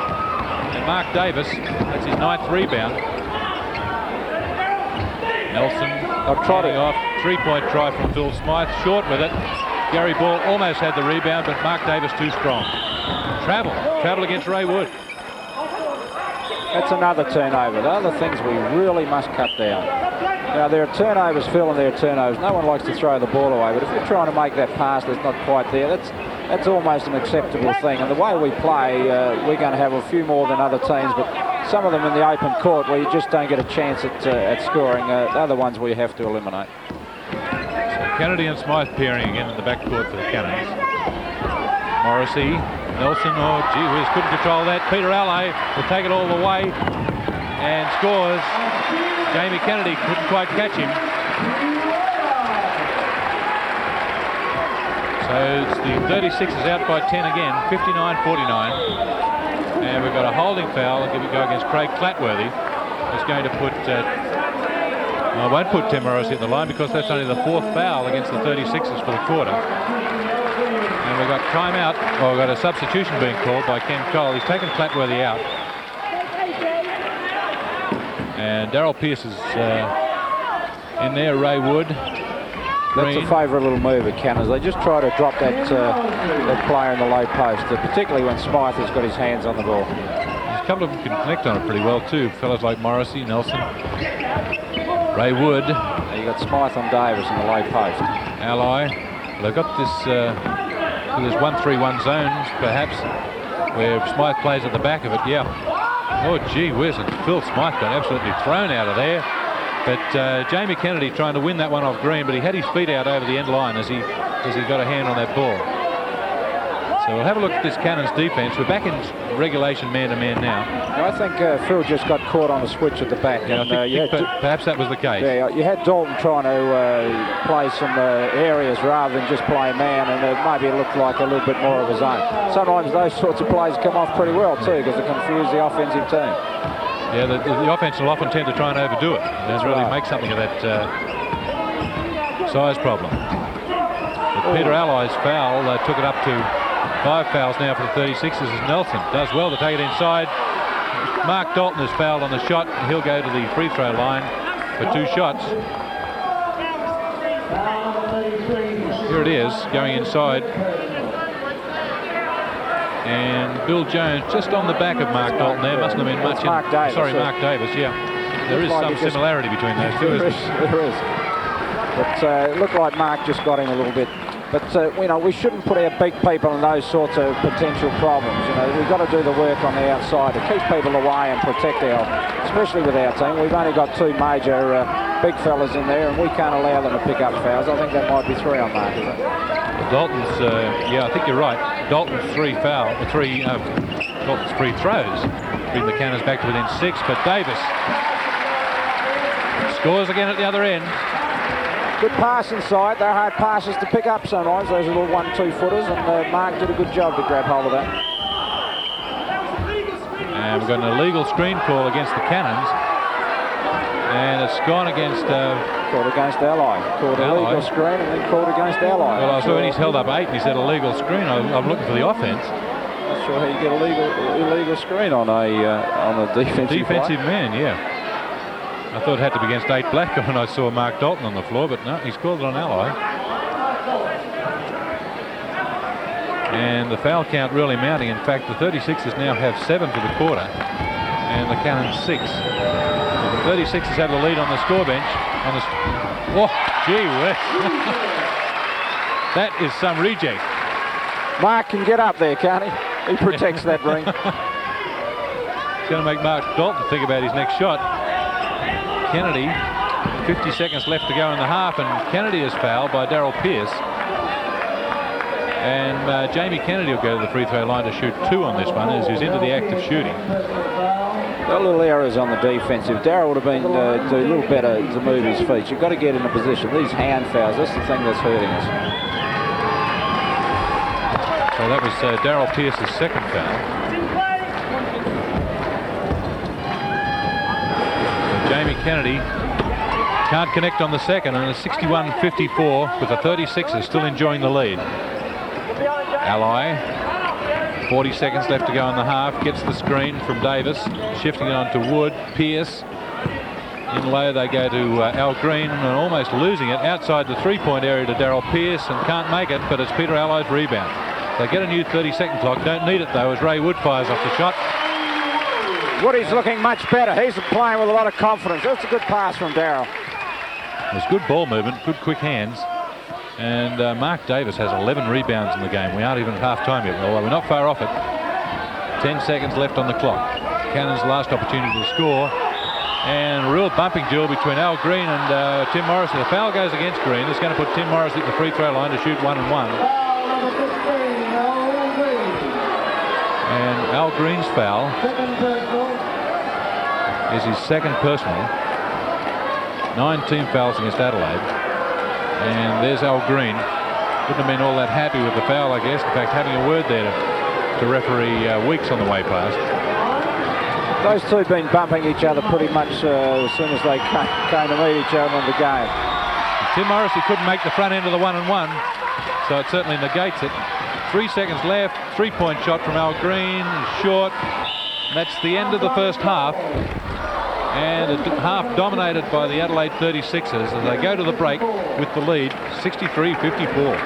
And Mark Davis, that's his 9th rebound. Nelson trotting off. 3-point try from Phil Smythe. Short with it. Gary Ball almost had the rebound, but Mark Davis too strong. Travel against Ray Wood. That's another turnover. The other things we really must cut down. Now, there are turnovers, Phil, and there are turnovers. No one likes to throw the ball away, but if you're trying to make that pass that's not quite there, that's almost an acceptable thing. And the way we play, we're going to have a few more than other teams, but some of them in the open court where you just don't get a chance at scoring. The other ones we have to eliminate. So Kennedy and Smythe pairing again in the backcourt for the Cannons. Morrissey, Nelson, oh gee whiz, couldn't control that. Peter Allied will take it all the way and scores. Jamie Kennedy couldn't quite catch him. So it's the 36ers out by 10 again, 59-49. And we've got a holding foul. I'll give it a go against Craig Flatworthy. It's going to put, I won't put Tim Morrissey at the line because that's only the 4th foul against the 36ers for the quarter. And we've got timeout, or we've got a substitution being called by Ken Cole. He's taken Flatworthy out. And Darryl Pearce is in there, Ray Wood. That's a favourite little move at Cannons. They just try to drop that player in the low post, particularly when Smythe has got his hands on the ball. There's a couple of them can connect on it pretty well too. Fellas like Morrissey, Nelson, Ray Wood. You got Smythe on Davis in the low post. Ally. They've got this, there's 1-3-1 zones perhaps, where Smythe plays at the back of it. Yeah. Oh gee whiz, and Phil Smythe got absolutely thrown out of there. But Jamie Kennedy trying to win that one off Green, but he had his feet out over the end line as he got a hand on that ball. So we'll have a look at this Cannons defence. We're back in regulation man-to-man now. I think Phil just got caught on a switch at the back. Yeah, and, I think perhaps that was the case. Yeah, you had Dalton trying to play some areas rather than just play man, and maybe it looked like a little bit more of a zone. Sometimes those sorts of plays come off pretty well too because they confuse the offensive team. Yeah, the offense will often tend to try and overdo it. That's really make something of that size problem. But Peter Allies' foul took it up to 5 fouls now for the 36ers as Nelson does well to take it inside. Mark Dalton is fouled on the shot. He'll go to the free throw line for 2 shots. Here it is, going inside. And Bill Jones just on the back of Mark Dalton there. Mustn't have been much in... Mark Davis, sorry, Mark Davis, yeah. There is some similarity between those two, isn't there? There is. But it looked like Mark just got him a little bit. But, you know, we shouldn't put our big people in those sorts of potential problems. You know, we've got to do the work on the outside to keep people away and protect especially with our team. We've only got 2 major big fellas in there, and we can't allow them to pick up fouls. I think that might be 3 on Mark, isn't it? Dalton's, yeah, I think you're right. Dalton's 3 throws bring the Cannons back to within 6, but Davis scores again at the other end. Good pass inside. They're hard passes to pick up sometimes, those little 1-2 footers, and Mark did a good job to grab hold of that. And we've got an illegal screen call against the Cannons, and it's gone against... called against Ally. Called illegal screen and then called against Ally. Well, I saw when he's held up 8 and he said illegal screen. I'm looking for the offence. Not sure how you get illegal screen on a defensive man, yeah. I thought it had to be against 8 Black when I saw Mark Dalton on the floor, but no, he's called it on Ally. And the foul count really mounting. In fact, the 36ers now have 7 for the quarter, and the Cannons 6. The 36ers have the lead on the score bench. Oh, gee whiz. That is some reject. Mark can get up there, can't he? He protects that ring. It's going to make Mark Dalton think about his next shot. Kennedy, 50 seconds left to go in the half, and Kennedy is fouled by Darryl Pierce. And Jamie Kennedy will go to the free throw line to shoot 2 on this one as he's into the act of shooting. Got little errors on the defensive. Darryl would have been do a little better to move his feet. You've got to get in a position. These hand fouls, that's the thing that's hurting us. So that was Darryl Pierce's second foul. Jamie Kennedy can't connect on the second, and it's 61-54 with the 36ers still enjoying the lead. Ally, 40 seconds left to go in the half, gets the screen from Davis, shifting it on to Wood. Pierce in low, they go to Al Green, and almost losing it outside the 3-point area to Darryl Pierce, and can't make it, but it's Peter Allies' rebound. They get a new 30-second clock, don't need it though as Ray Wood fires off the shot. Woody's looking much better. He's playing with a lot of confidence. That's a good pass from Darryl. There's good ball movement, good quick hands. And Mark Davis has 11 rebounds in the game. We aren't even at half-time yet, although we're not far off it. 10 seconds left on the clock. Cannons' last opportunity to score. And a real bumping duel between Al Green and Tim Morrissey. The foul goes against Green. It's going to put Tim Morrissey at the free throw line to shoot 1-and-1. And Al Green's foul is his second personal. 9 team fouls against Adelaide. And there's Al Green. Wouldn't have been all that happy with the foul, I guess. In fact, having a word there to referee Weeks on the way past. Those two have been bumping each other pretty much as soon as they came to meet each other in the game. Tim Morrissey couldn't make the front end of the 1-and-1, so it certainly negates it. 3 seconds left, 3-point shot from Al Green, short. That's the end of the first half. And a half dominated by the Adelaide 36ers as they go to the break with the lead, 63-54.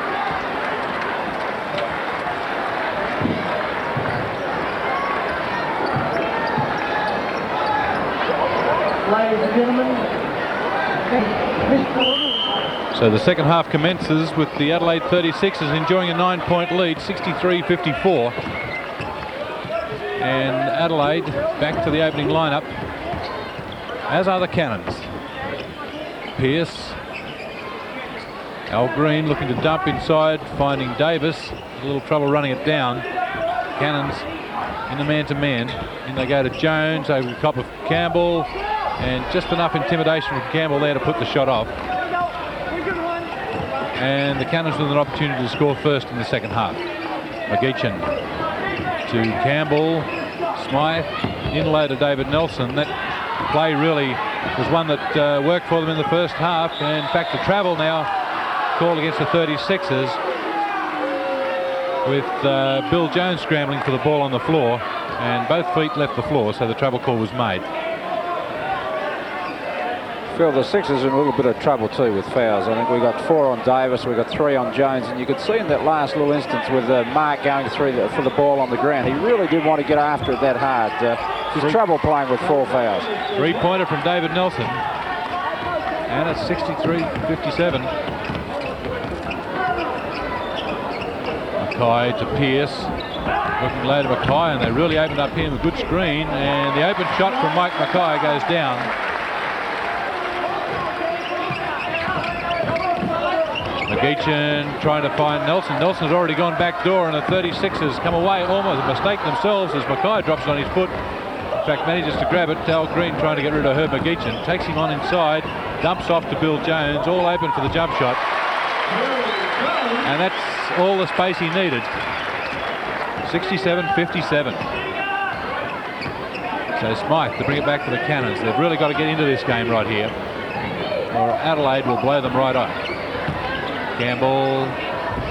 Ladies and gentlemen, so the second half commences with the Adelaide 36ers enjoying a 9-point lead, 63-54. And Adelaide back to the opening lineup, as are the Cannons. Pierce. Al Green looking to dump inside, finding Davis. A little trouble running it down. Cannons in the man-to-man. And they go to Jones over the top of Campbell. And just enough intimidation from Campbell there to put the shot off. And the Cannons with an opportunity to score first in the second half. McGeechan to Campbell. Smythe in low to David Nelson. That play really was one that worked for them in the first half. And in fact, the travel now called against the 36ers with Bill Jones scrambling for the ball on the floor, and both feet left the floor, so the travel call was made. Phil, the Sixers in a little bit of trouble too with fouls. I think we got 4 on Davis, we got 3 on Jones, and you could see in that last little instance with Mark going through for the ball on the ground, he really did want to get after it that hard. He's trouble playing with 4 fouls. 3-pointer from David Nelson, and it's 63-57. Mackay to Pearce, looking low to Mackay, and they really opened up here with a good screen, and the open shot from Mike Mackay goes down. McGeechan trying to find Nelson. Nelson's already gone back door, and the 36ers come away almost a mistake themselves as Mackay drops on his foot. In fact, manages to grab it. Dal Green trying to get rid of Herb McGeechan. Takes him on inside, dumps off to Bill Jones, all open for the jump shot. And that's all the space he needed. 67-57. So Smythe to bring it back to the Cannons. They've really got to get into this game right here, or Adelaide will blow them right up. Campbell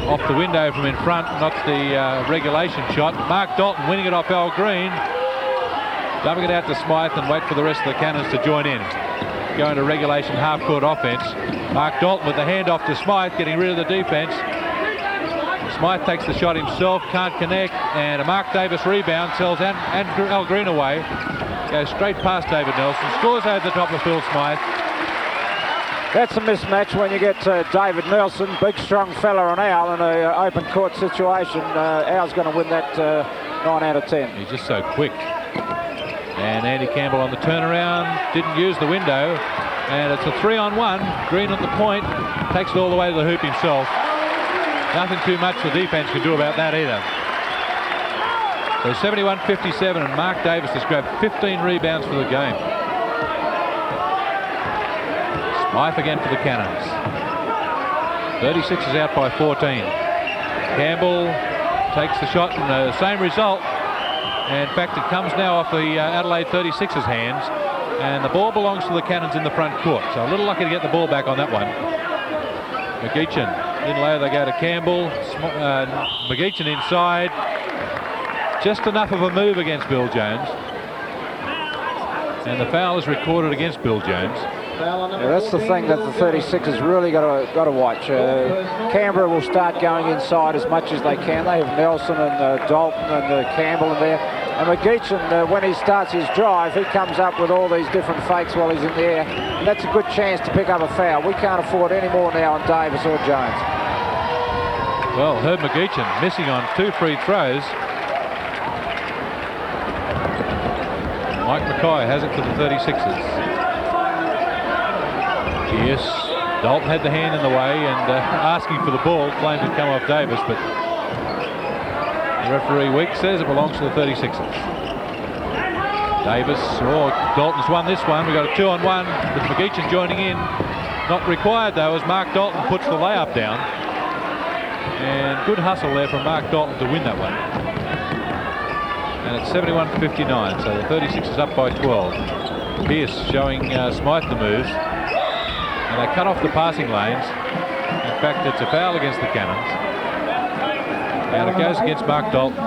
off the window from in front, not the regulation shot. Mark Dalton winning it off Al Green, dumping it out to Smythe, and wait for the rest of the Cannons to join in. Going to regulation half-court offense. Mark Dalton with the handoff to Smythe, getting rid of the defense. Smythe takes the shot himself, can't connect, and a Mark Davis rebound tells Andrew Al Green away. Goes straight past David Nelson, scores over the top of Phil Smythe. That's a mismatch when you get David Nelson, big strong fella on Al in an open court situation. Al's going to win that 9 out of 10. He's just so quick. And Andy Campbell on the turnaround, didn't use the window, and it's a 3-on-1. Green at the point, takes it all the way to the hoop himself. Nothing too much the defense can do about that either. So 71-57, and Mark Davis has grabbed 15 rebounds for the game. Smythe again for the Cannons. 36 is out by 14. Campbell takes the shot, and the same result. And in fact, it comes now off the Adelaide 36ers' hands, and the ball belongs to the Cannons in the front court. So a little lucky to get the ball back on that one. McGeechan in low, they go to Campbell. McGeechan inside. Just enough of a move against Bill Jones. And the foul is recorded against Bill Jones. Yeah, that's the thing that the 36ers really got to watch. Canberra will start going inside as much as they can. They have Nelson and Dalton and Campbell in there. And McGeechan, when he starts his drive, he comes up with all these different fakes while he's in the air. And that's a good chance to pick up a foul. We can't afford any more now on Davis or Jones. Well, Herb McGeechan missing on 2 free throws. Mike Mackay has it for the 36ers. Yes, Dalton had the hand in the way and asking for the ball, claimed it come off Davis, but the referee Week says it belongs to the 36ers. Davis, Dalton's won this one. We've got a 2-on-1 with McGeechan joining in. Not required though, as Mark Dalton puts the layup down. And good hustle there from Mark Dalton to win that one. And it's 71-59, so the 36ers up by 12. Pearce showing Smythe the moves. And they cut off the passing lanes. In fact, it's a foul against the Cannons. And it goes against Mark Dalton.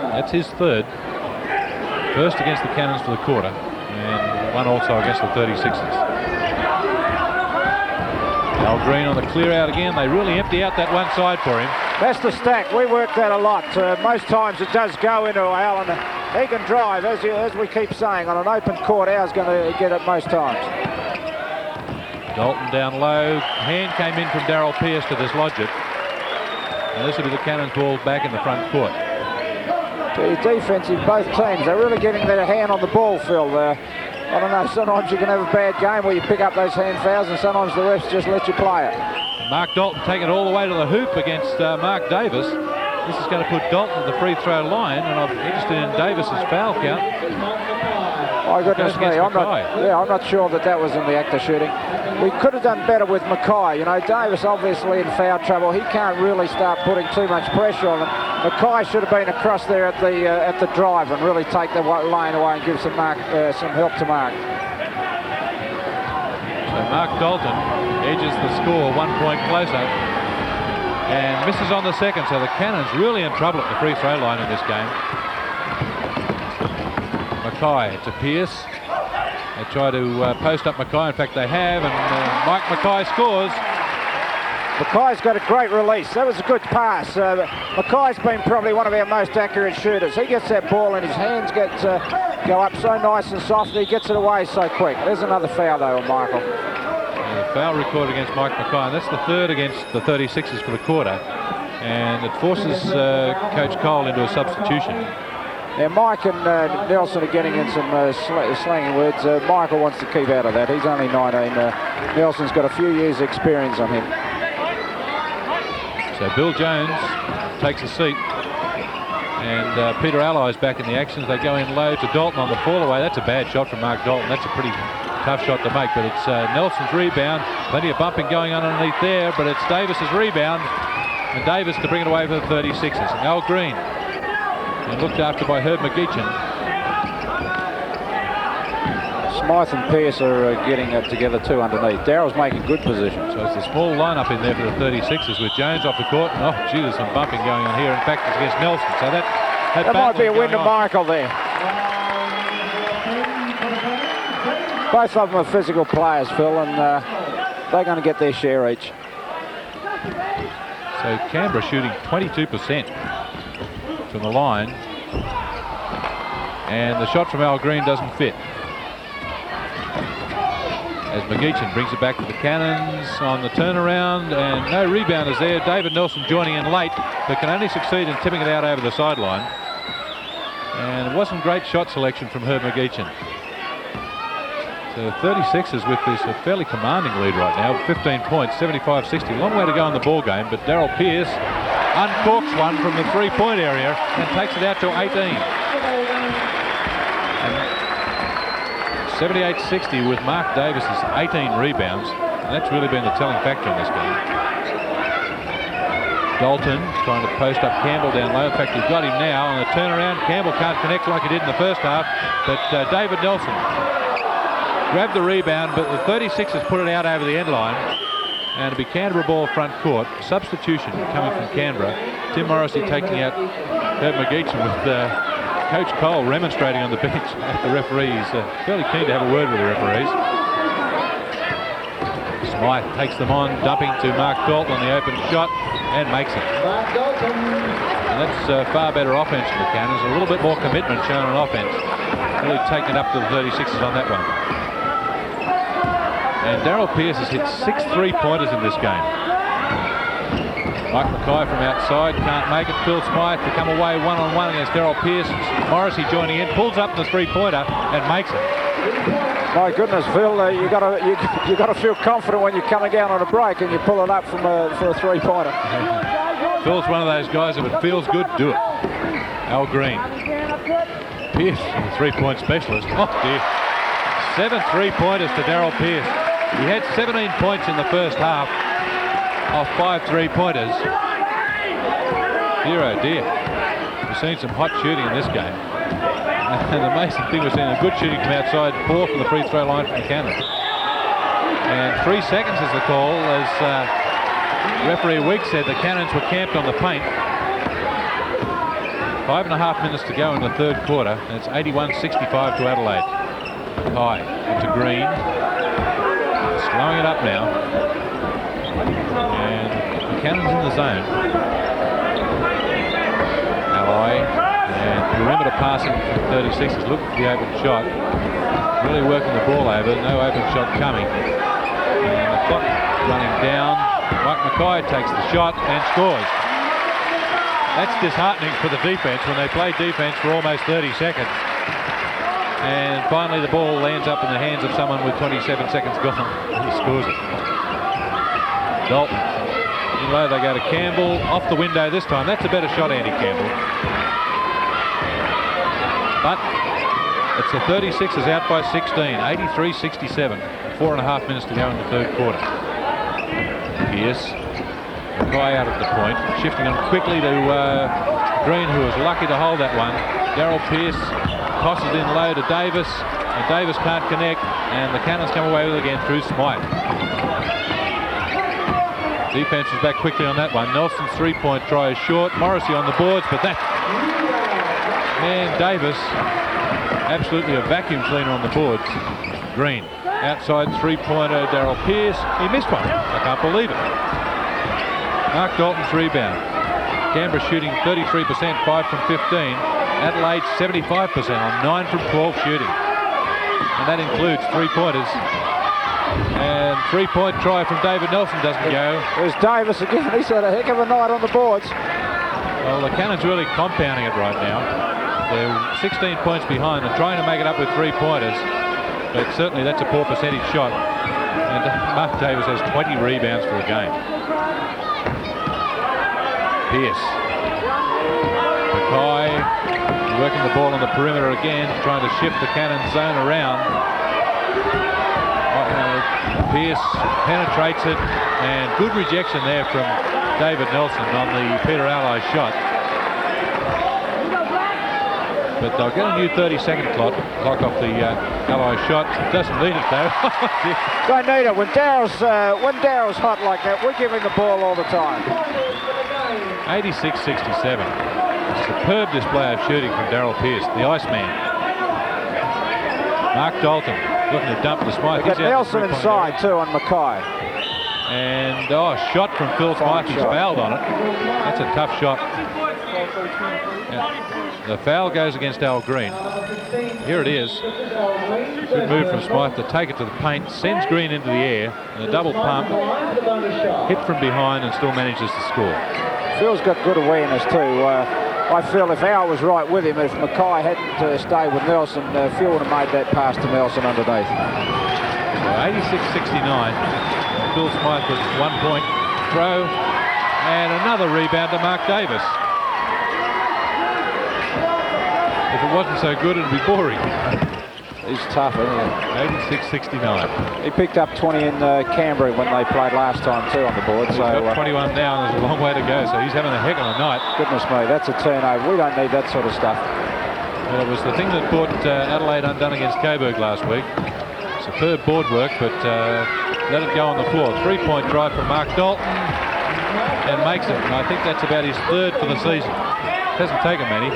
That's his third. First against the Cannons for the quarter. And one also against the 36ers. Al Green on the clear out again. They really empty out that one side for him. That's the stack. We work that a lot. Most times it does go into Al, and he can drive, as we keep saying. On an open court, Al's going to get it most times. Dalton down low. Hand came in from Darryl Pearce to dislodge it. And this will be the Cannons ball back in the front court. Defensive, both teams. They're really getting their hand on the ball, Phil. I don't know, sometimes you can have a bad game where you pick up those hand fouls, and sometimes the refs just let you play it. Mark Dalton taking it all the way to the hoop against Mark Davis. This is going to put Dalton at the free throw line, and I'm interested in Davis's foul count. Oh, goodness me, I'm not sure that was in the act of shooting. We could have done better with Mackay. You know, Davis obviously in foul trouble. He can't really start putting too much pressure on him. Mackay should have been across there at the drive and really take the lane away and give some help to Mark. So Mark Dalton edges the score 1 point closer and misses on the second. So the Cannons really in trouble at the free throw line in this game. Mackay to Pearce. They try to post up Mackay. In fact, they have, and Mike Mackay scores. Mackay's got a great release. That was a good pass. Mackay's been probably one of our most accurate shooters. He gets that ball and his hands go up so nice and soft. He gets it away so quick. There's another foul though on Michael. The foul recorded against Mike Mackay, and that's the third against the 36ers for the quarter. And it forces Coach Cole into a substitution. Now Mike and Nelson are getting in some slangy words. Michael wants to keep out of that. He's only 19. Nelson's got a few years experience on him. So Bill Jones takes a seat, and Peter Allies back in the action. They go in low to Dalton on the fall away. That's a bad shot from Mark Dalton. That's a pretty tough shot to make, but it's Nelson's rebound. Plenty of bumping going on underneath there, but it's Davis's rebound, and Davis to bring it away for the 36ers. Al Green, and looked after by Herb McGeechan. Smythe and Pearce are getting it together too underneath. Darrell's making good position. So it's a small lineup in there for the 36ers with Jones off the court. And, oh, gee, there's some bumping going on here. In fact, it's against Nelson. So that might be a win to Michael there. Both of them are physical players, Phil, and they're going to get their share each. So Canberra shooting 22% from the line. And the shot from Al Green doesn't fit. As McGeechan brings it back to the Cannons on the turnaround, and no rebounders there. David Nelson joining in late, but can only succeed in tipping it out over the sideline. And it wasn't great shot selection from Herb McGeechan. So the 36ers with this fairly commanding lead right now, 15 points, 75-60. Long way to go in the ball game, but Darrell Pearce uncorks one from the three-point area and takes it out to 18. 78-60 with Mark Davis's 18 rebounds, and that's really been the telling factor in this game. Dalton trying to post up Campbell down low. In fact, he's got him now on the turnaround. Campbell can't connect like he did in the first half, but David Nelson grabbed the rebound, but the 36ers put it out over the end line, and it'll be Canberra ball front court. Substitution coming from Canberra. Tim Morrissey taking out Herb McGeechan with Coach Cole remonstrating on the bench at the referees. Fairly keen to have a word with the referees. Smythe takes them on, dumping to Mark Dalton on the open shot and makes it. And that's far better offense for the Cannons. A little bit more commitment shown on offense. Really taking it up to the 36ers on that one. And Darrell Pearce has hit 6 3-pointers in this game. Mike Mackay from outside can't make it. Phil Smythe to come away one-on-one against Darrell Pearce. Morrissey joining in, pulls up the three-pointer and makes it. My goodness, Phil, you got to feel confident when you're coming down on a break and you pull it up for a three-pointer. Phil's one of those guys that if it feels good, do it. Al Green. Pearce, the three-point specialist. Oh dear. 7 3-pointers to Darrell Pearce. He had 17 points in the first half off 5 3-pointers. Dear oh dear. We've seen some hot shooting in this game. And the amazing thing, we're seeing a good shooting from outside, 4 from the free throw line from the Cannons. And 3 seconds is the call, as referee Weeks said the Cannons were camped on the paint. 5.5 minutes to go in the third quarter, and it's 81-65 to Adelaide. High into Green. Slowing it up now. And the Cannons in the zone. Ally and perimeter passing from 36ers. Look for the open shot. Really working the ball over. No open shot coming. And the clock running down. Mike Mackay takes the shot and scores. That's disheartening for the defense when they play defense for almost 30 seconds. And finally the ball lands up in the hands of someone with 27 seconds gone. He scores it. Dalton Low they go to Campbell. Off the window this time. That's a better shot, Andy Campbell. But it's the 36ers out by 16. 83-67. 4.5 minutes to go in the third quarter. Pierce. Mackay out at the point. Shifting on quickly to Green, who was lucky to hold that one. Darryl Pierce tosses in low to Davis. And Davis can't connect. And the Cannons come away with it again through Smythe. Defense is back quickly on that one. Nelson's three-point try is short. Morrissey on the boards, but that man Davis, absolutely a vacuum cleaner on the boards. Green outside three-pointer. Darryl Pierce. He missed one. I can't believe it. Mark Dalton's rebound. Canberra shooting 33%, 5 from 15. Adelaide 75% on 9 from 12 shooting. And that includes three-pointers. And three-point try from David Nelson doesn't go. There's Davis again. He's had a heck of a night on the boards. Well, the Cannons really compounding it right now. They're 16 points behind and trying to make it up with three-pointers. But certainly that's a poor percentage shot. And Mark Davis has 20 rebounds for a game. Pierce. Mackay working the ball on the perimeter again, trying to shift the Cannon zone around. Pierce penetrates it, and good rejection there from David Nelson on the Peter Allies shot. But they'll get a new 30-second clock off the Allies shot. Doesn't need it though. Don't need it. When Darryl's hot like that, we give him the ball all the time. 86-67. Superb display of shooting from Darryl Pierce, the Iceman. Mark Dalton looking to dump the Smythe. We've got Nelson inside too on Mackay. And shot from Phil Smythe. He's fouled on it. That's a tough shot. Yeah. The foul goes against Al Green. Here it is. Good move from Smythe to take it to the paint. Sends Green into the air. And a double pump. Hit from behind and still manages to score. Phil's got good awareness too. I feel if Al was right with him, if Mackay hadn't stayed with Nelson, Phil would have made that pass to Nelson underneath. So 86-69. Phil Smythe with 1 point throw. And another rebound to Mark Davis. If it wasn't so good, it'd be boring. He's tough, isn't he? 86-69. He picked up 20 in Canberra when they played last time too on the board. He's so got 21 now, and there's a long way to go. So he's having a heck of a night. Goodness me, that's a turnover. We don't need that sort of stuff. Well, it was the thing that brought Adelaide undone against Coburg last week. Superb board work, but let it go on the floor. Three-point drive from Mark Dalton, and makes it. And I think that's about his third for the season. Hasn't taken many.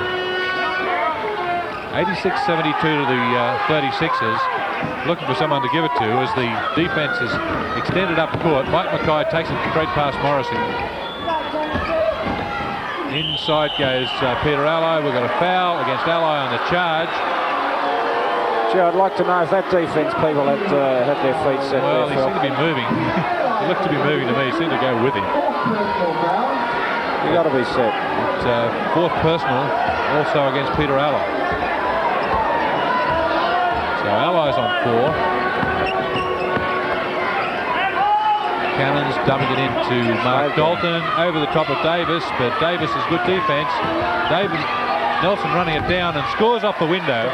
86-72 to the 36ers. Looking for someone to give it to as the defense is extended up court. Mike Mackay takes it straight past Morrissey. Inside goes Peter Allies. We've got a foul against Allies on the charge. Gee, I'd like to know if that defense people had their feet set. Well, he seemed to be moving. He looked to be moving to me. He seemed to go with him. You got to be set. Fourth personal also against Peter Allies. So Allies on 4. Cannons dumping it into Mark Dalton over the top of Davis, but Davis is good defense. David Nelson running it down and scores off the window.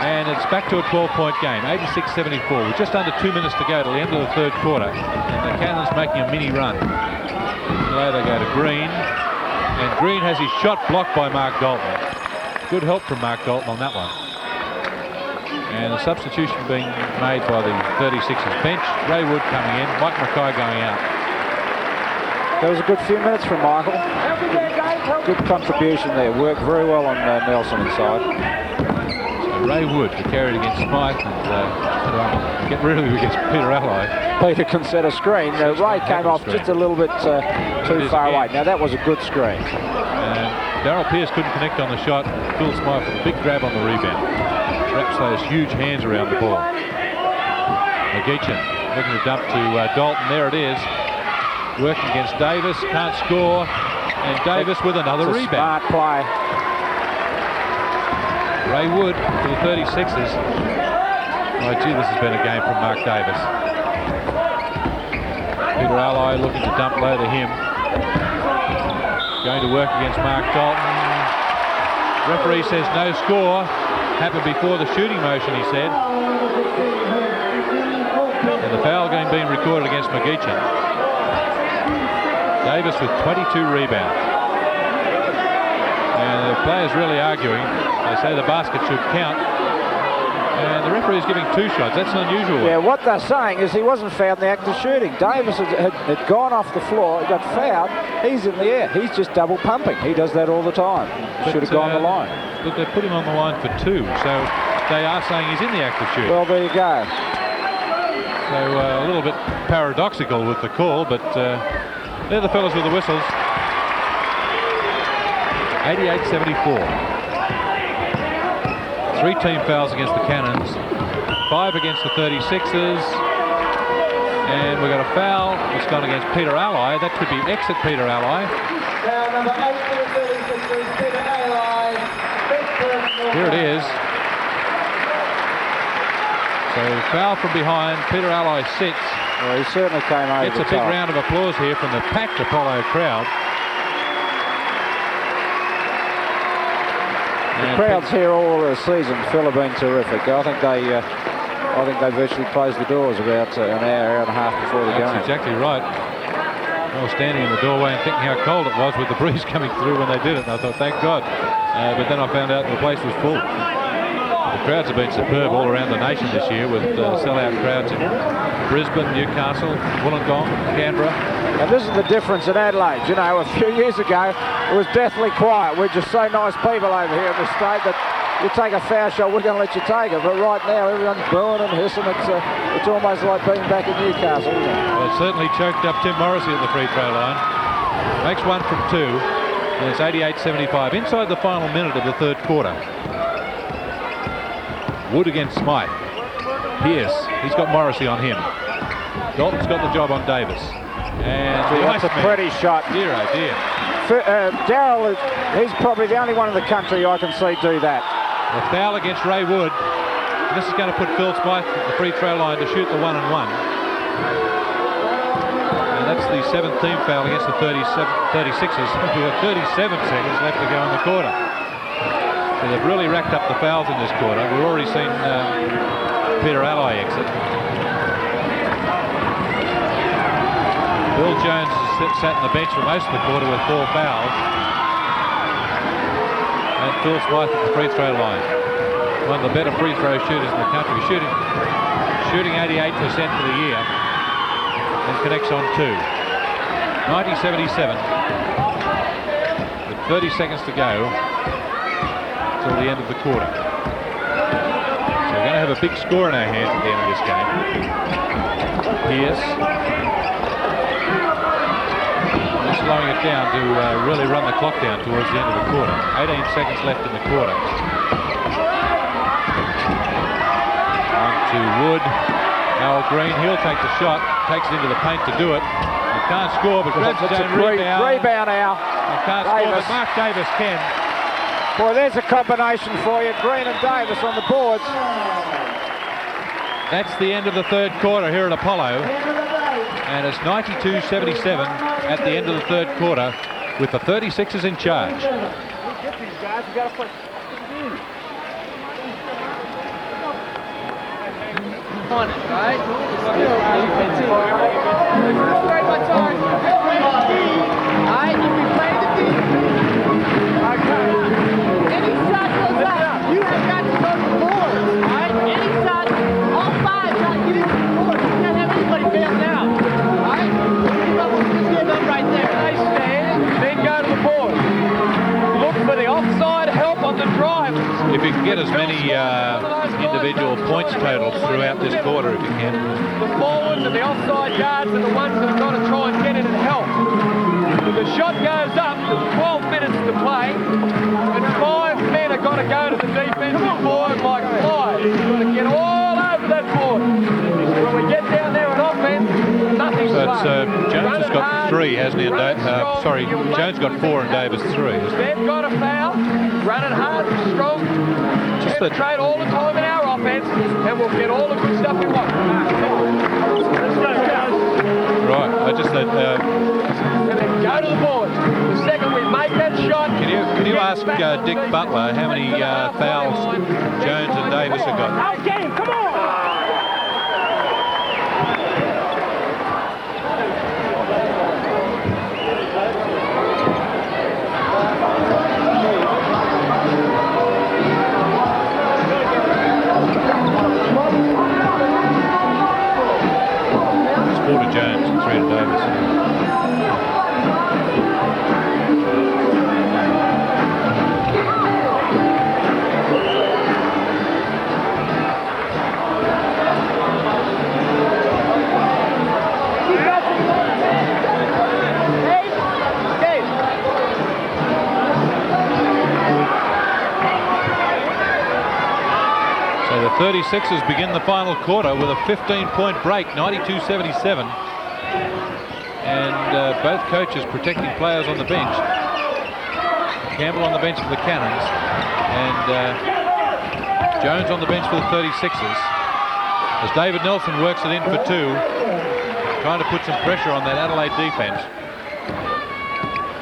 And it's back to a 12-point game, 86-74. With just under 2 minutes to go till the end of the third quarter. And the Cannons making a mini run. Below they go to Green. And Green has his shot blocked by Mark Dalton. Good help from Mark Dalton on that one. And a substitution being made by the 36ers bench. Ray Wood coming in, Mike Mackay going out. There was a good few minutes from Michael. Good contribution there. Worked very well on Nelson inside. So Ray Wood to carry it against Smythe and get rid of it against Peter Allies. Peter can set a screen. Ray came off just a little bit too far away. Now that was a good screen. Darryl Pierce couldn't connect on the shot. Phil Smythe with a big grab on the rebound. Wraps those huge hands around the ball. McGeechan looking to dump to Dalton. There it is. Working against Davis. Can't score. And Davis with another rebound. Smart play. Ray Wood for the 36ers. Oh, gee, this has been a game from Mark Davis. Peter Alloy looking to dump low to him. Going to work against Mark Dalton. Referee says no score. Happened before the shooting motion, he said. And the foul game being recorded against McGeechan. Davis with 22 rebounds. And the players really arguing. They say the basket should count. And the referee is giving 2 shots. That's an unusual one. Yeah, what they're saying is he wasn't fouled in the act of shooting. Davis had gone off the floor, got fouled. He's in the air. He's just double pumping. He does that all the time. Should have gone the line. But they put him on the line for 2. So they are saying he's in the act of shooting. Well, there you go. So a little bit paradoxical with the call, but they're the fellas with the whistles. 88-74. 3 team fouls against the Cannons, 5 against the 36ers, and we've got a foul that's gone against Peter Alloy. That could be exit Peter Alloy. Foul number 8 for the 36ers, Peter Alloy. Here it is. So foul from behind. Peter Alloy sits. Well, he certainly came over. It's a big round of applause here from the packed Apollo crowd. The crowds here all season, Phil, have been terrific. I think they virtually closed the doors about an hour and a half before the game. That's exactly right. I was standing in the doorway and thinking how cold it was with the breeze coming through when they did it, and I thought, thank God. But then I found out the place was full. The crowds have been superb all around the nation this year, with sellout crowds in Brisbane, Newcastle, Wollongong, Canberra. And this is the difference in Adelaide. You know, a few years ago, it was deathly quiet. We're just so nice people over here in the state that you take a foul shot, we're going to let you take it. But right now, everyone's booing and hissing. It's almost like being back in Newcastle, isn't it? Well, it certainly choked up Tim Morrissey at the free throw line. Makes 1 from 2. And it's 88-75. Inside the final minute of the third quarter. Wood against Smythe. Pierce, he's got Morrissey on him. Dalton's got the job on Davis. And that's a pretty shot. Dear, oh dear. Darryl, he's probably the only one in the country I can see do that. A foul against Ray Wood. This is going to put Phil Smythe at the free throw line to shoot the 1-and-1. And that's the 7th team foul against the 36ers. We've got 37 seconds left to go in the quarter. So they've really racked up the fouls in this quarter. We've already seen Peter Alloy exit. Bill Jones has sat on the bench for most of the quarter with 4 fouls. And Phil Smythe at the free throw line. One of the better free throw shooters in the country. Shooting 88% for the year. And connects on 2. 90-77. With 30 seconds to go till the end of the quarter. So we're going to have a big score in our hands at the end of this game. Pierce. Slowing it down to really run the clock down towards the end of the quarter. 18 seconds left in the quarter. On to Wood. Al Green, he'll take the shot. Takes it into the paint to do it. He can't score, but grabs his own rebound. Rebound, Al. He can't score, but Mark Davis can. Boy, there's a combination for you. Green and Davis on the boards. That's the end of the third quarter here at Apollo. And it's 92-77 at the end of the third quarter with the 36ers in charge. Get these guys, we got to play. On it, right? Alright, if we play the team. Any shot goes up, you have got to go to the board. Alright? Any shot, all 5 got to get into the board. You can't have anybody bail now. Alright? Just give up right there. Nice stand, then go to the board. Look for the offside help on the drive. If you can get as many individual points totals throughout this quarter, if you can. The forwards and the offside guards are the ones that have got to try and get in and help. If the shot goes up, there's 12 minutes to play, and 5 men have got to go to the defensive board like flies. You've got to get all over that board. When we get down there on offense, nothing's So Jones has got 3, hasn't he? Sorry, Jones got 4 and Davis 3. They've got a foul, running hard and strong. Just the trade all the time in our offense, and we'll get all the good stuff we want. Right, I ask Dick Butler how many fouls Jones and Davis have got. Out game, come on! It's 4 to Jones and 3 to Davis. So the 36ers begin the final quarter with a 15-point break, 92-77. And both coaches protecting players on the bench. Campbell on the bench for the Cannons and Jones on the bench for the 36ers. As David Nelson works it in for 2, trying to put some pressure on that Adelaide defense.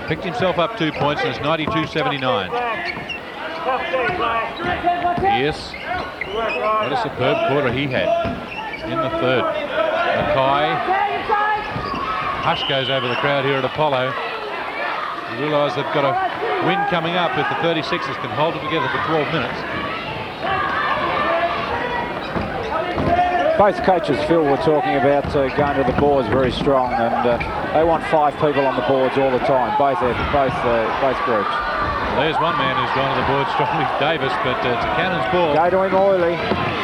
Picked himself up 2 points and it's 92-79. Yes. What a superb quarter he had in the third. Mackay. Hush goes over the crowd here at Apollo. You realise they've got a win coming up if the 36ers can hold it together for 12 minutes. Both coaches, Phil, were talking about going to the boards very strong, and they want 5 people on the boards all the time, both groups. Well, there's one man who's gone to the board strongly, Davis, but it's a Cannons ball. Go to him oily.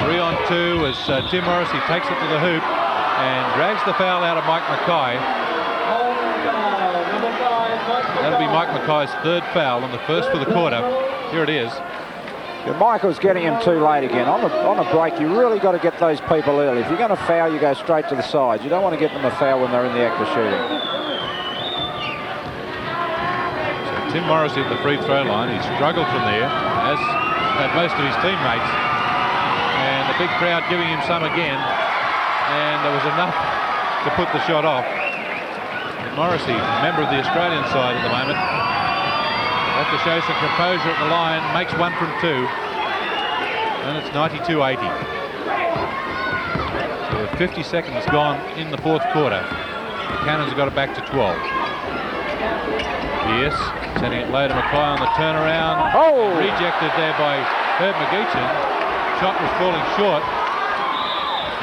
3 on 2 as Tim Morrissey takes it to the hoop and drags the foul out of Mike Mackay. That'll be Mike Mackay's 3rd foul and the 1st for the quarter. Here it is. Yeah, Michael's getting him too late again. On a break, you really got to get those people early. If you're going to foul, you go straight to the sides. You don't want to get them a foul when they're in the act of shooting. So Tim Morrissey at the free throw line. He struggled from there, as had most of his teammates. And the big crowd giving him some again. And there was enough to put the shot off. And Morrissey, member of the Australian side at the moment, have to show some composure at the line, makes 1 from 2, and it's 92-80. So 50 seconds gone in the 4th quarter. The Cannons have got it back to 12. Yes, sending it low to Mackay on the turnaround. Oh! Rejected there by Herb McGeechan. Shot was falling short,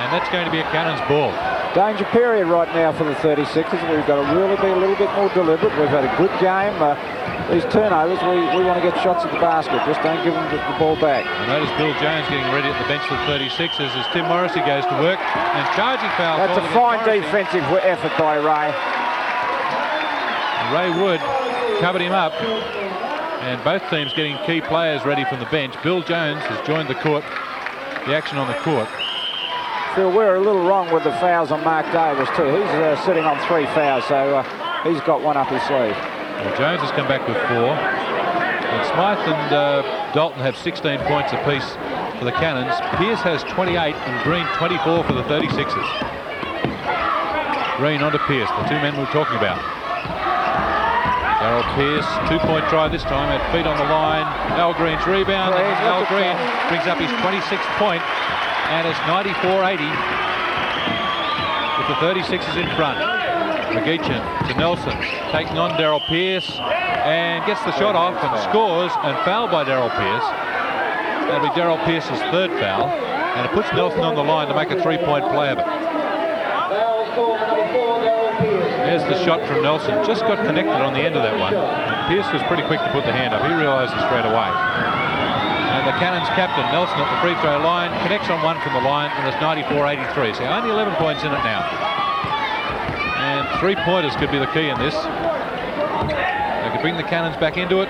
and that's going to be a Cannons ball. Danger period right now for the 36ers. We've got to really be a little bit more deliberate. We've had a good game. These turnovers, we want to get shots at the basket. Just don't give them the ball back. I notice Bill Jones getting ready at the bench for the 36ers as Tim Morrissey goes to work and charging foul. That's a fine defensive effort by Ray. Ray Wood covered him up, and both teams getting key players ready from the bench. Bill Jones has joined the action on the court. Phil, we're a little wrong with the fouls on Mark Davis too. He's sitting on 3 fouls, so he's got one up his sleeve. Well, Jones has come back with 4. And Smythe and Dalton have 16 points apiece for the Cannons. Pearce has 28 and Green 24 for the 36ers. Green onto Pearce, the 2 men we were talking about. Darryl Pearce, 2-point try this time, had feet on the line. Al Green's rebound, and Al Green brings up his 26th point, and it's 94-80 with the 36ers in front. McGeechan to Nelson, taking on Darryl Pearce, and gets the shot off and scores, and fouled by Darryl Pearce. That'll be Darryl Pearce's 3rd foul, and it puts Nelson on the line to make a 3-point play of it. There's the shot from Nelson, just got connected on the end of that one. And Pearce was pretty quick to put the hand up, he realised it straight away. And the Cannons captain, Nelson, at the free throw line, connects on 1 from the line, and it's 94-83, so only 11 points in it now. And 3-pointers could be the key in this. They could bring the Cannons back into it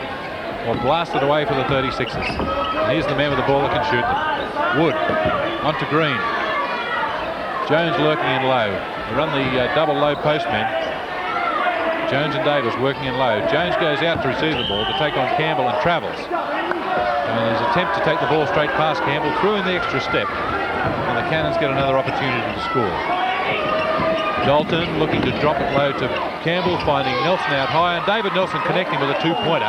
or blast it away for the 36ers. And here's the man with the ball that can shoot them. Wood onto Green. Jones lurking in low. They run the double low post men. Jones and Davis working in low. Jones goes out to receive the ball to take on Campbell and travels. And his attempt to take the ball straight past Campbell threw in the extra step. And the Cannons get another opportunity to score. Dalton looking to drop it low to Campbell, finding Nelson out high, and David Nelson connecting with a 2-pointer.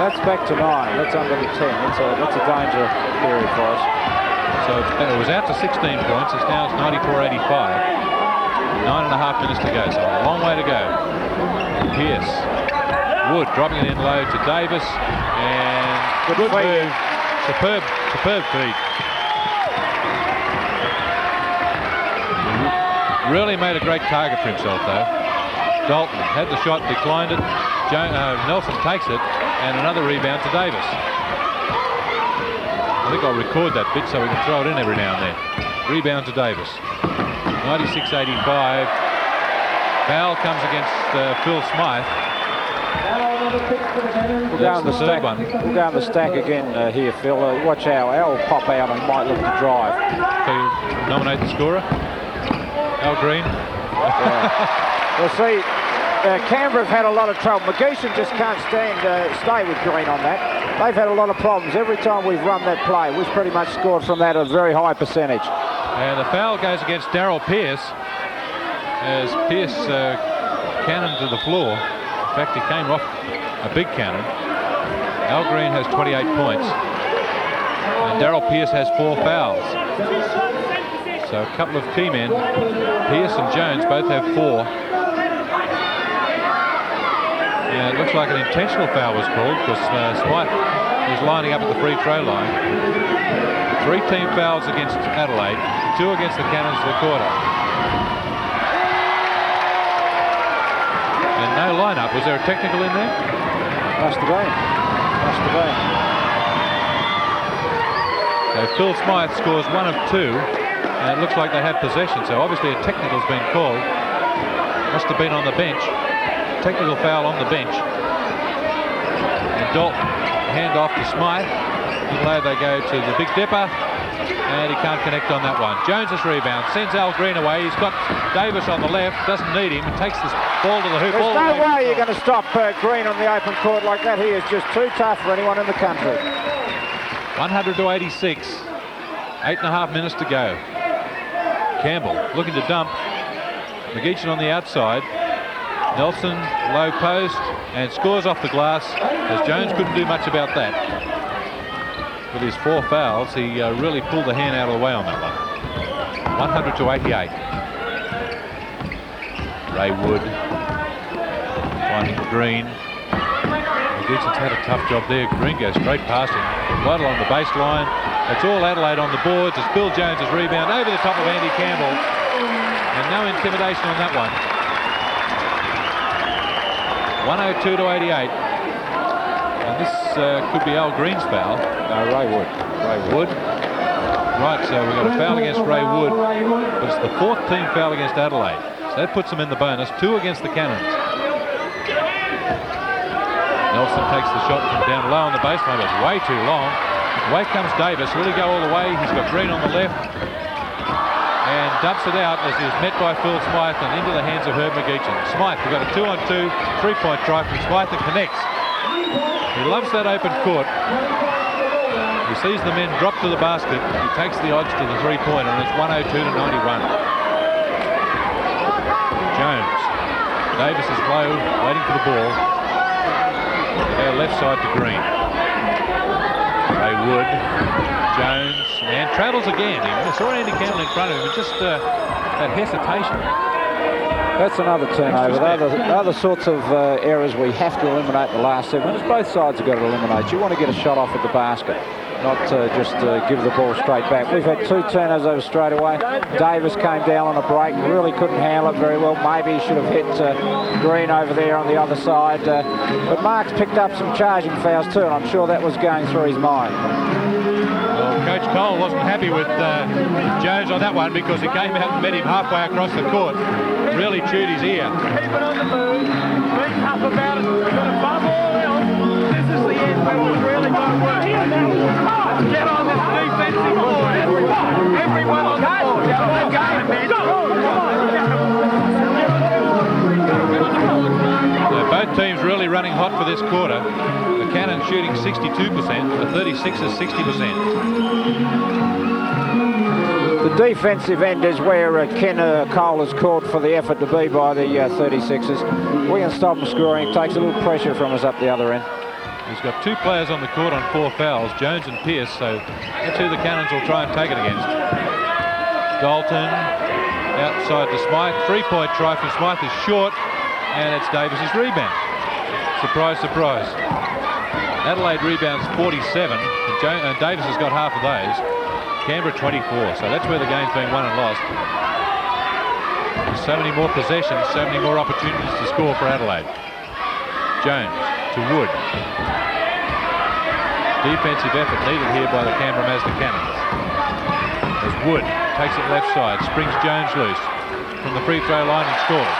That's back to 9. That's under the 10. That's a danger period for us. So it was out to 16 points. It's now 94-85. 9.5 minutes to go. So a long way to go. Pearce. Wood dropping it in low to Davis. And good move. Superb feed. Really made a great target for himself, though. Dalton had the shot, declined it. Nelson takes it, and another rebound to Davis. I think I'll record that bit so we can throw it in every now and then. Rebound to Davis. 96-85. Foul comes against Phil Smythe. We'll go on the stack. We'll go on the stack again here, Phil. Watch how Al will pop out and might look to drive. So you nominate the scorer? Al Green. We'll see. Canberra have had a lot of trouble. McGeechan just can't stay with Green on that. They've had a lot of problems. Every time we've run that play, we've pretty much scored from that a very high percentage. And the foul goes against Darryl Pearce as Pearce cannoned to the floor. In fact, he came off a big cannon. Al Green has 28 points. And Darryl Pearce has 4 fouls. So a couple of key men, Pearce and Jones, both have 4. And it looks like an intentional foul was called because Smythe is lining up at the free throw line. 3 team fouls against Adelaide, 2 against the Cannons for the quarter. And no lineup. Was there a technical in there? Must have been. So Phil Smythe scores 1 of 2. And it looks like they have possession, so obviously a technical's been called. Must have been on the bench. Technical foul on the bench. And Dalton, hand off to Smythe. Below they go to the Big Dipper. And he can't connect on that one. Jones's rebound, sends Al Green away. He's got Davis on the left, doesn't need him, and takes this ball to the hoop. There's no way you're going to stop Green on the open court like that. He is just too tough for anyone in the country. 100-86. 8.5 minutes to go. Campbell looking to dump. McGeechan on the outside. Nelson low post and scores off the glass as Jones couldn't do much about that. With his 4 fouls, he really pulled the hand out of the way on that one. 100-88. Ray Wood finding Green. McGeechan's had a tough job there. Green goes straight past him, right along the baseline. It's all Adelaide on the boards. It's Bill Jones's rebound over the top of Andy Campbell. And no intimidation on that one. 102-88. And this could be Al Green's foul. No, Ray Wood. Wood. Right, so we've got a foul against Ray Wood. But it's the 4th team foul against Adelaide. So that puts them in the bonus. 2 against the Cannons. Nelson takes the shot from down low on the baseline, but it's way too long. Away comes Davis. Will he go all the way? He's got Green on the left. And dumps it out as he was met by Phil Smythe and into the hands of Herb McGeechan. Smythe, we've got a 2-on-2 3-point try from Smythe and connects. He loves that open court. He sees the men drop to the basket. He takes the odds to the 3-pointer, and it's 102-91. Jones. Davis is low, waiting for the ball. Our left side to Green. Ray Wood, Jones, and travels again. He saw Andy Campbell in front of him, but just that hesitation. That's another turnover. They're the sorts of errors we have to eliminate in the last 7 minutes. Both sides have got to eliminate. You want to get a shot off at the basket, not just give the ball straight back. We've had 2 turnovers straight away. Davis came down on a break, really couldn't handle it very well. Maybe he should have hit Green over there on the other side. But Mark's picked up some charging fouls too, and I'm sure that was going through his mind. Well, Coach Cole wasn't happy with Jones on that one because he came out and met him halfway across the court. Really chewed his ear. Keep it on the move. Be tough about it. We've got above all else. This is the end where we've really got to work. Get on this defensive board. Everyone on the board. Both teams really running hot for this quarter. The Cannons shooting 62%, the 36ers 60%. The defensive end is where Ken Cole has called for the effort to be by the 36ers. We can stop them scoring. It takes a little pressure from us up the other end. He's got 2 players on the court on 4 fouls, Jones and Pearce, so that's who the Cannons will try and take it against. Dalton outside to Smythe. 3-point try from Smythe is short, and it's Davis's rebound. Surprise, surprise. Adelaide rebounds 47, and Davis has got half of those. Canberra 24, so that's where the game's been won and lost. There's so many more possessions, so many more opportunities to score for Adelaide. Jones to Wood. Defensive effort needed here by the Canberra Cannons. As Wood takes it left side, springs Jones loose from the free throw line and scores.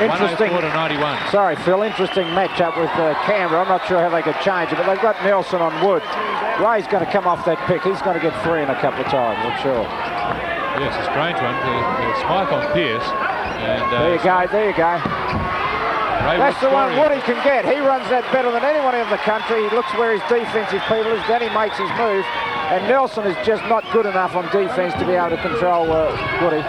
Interesting. 104 to 91. Sorry, Phil. Interesting matchup with Canberra. I'm not sure how they could change it, but they've got Nelson on Wood. Ray's going to come off that pick. He's going to get free in a couple of times, I'm sure. Yes, a strange one. Smythe on Pearce. And, there you go. There you go. That's the one Woody can get. He runs that better than anyone in the country. He looks where his defensive people is. Then he makes his move. And Nelson is just not good enough on defense to be able to control Woody.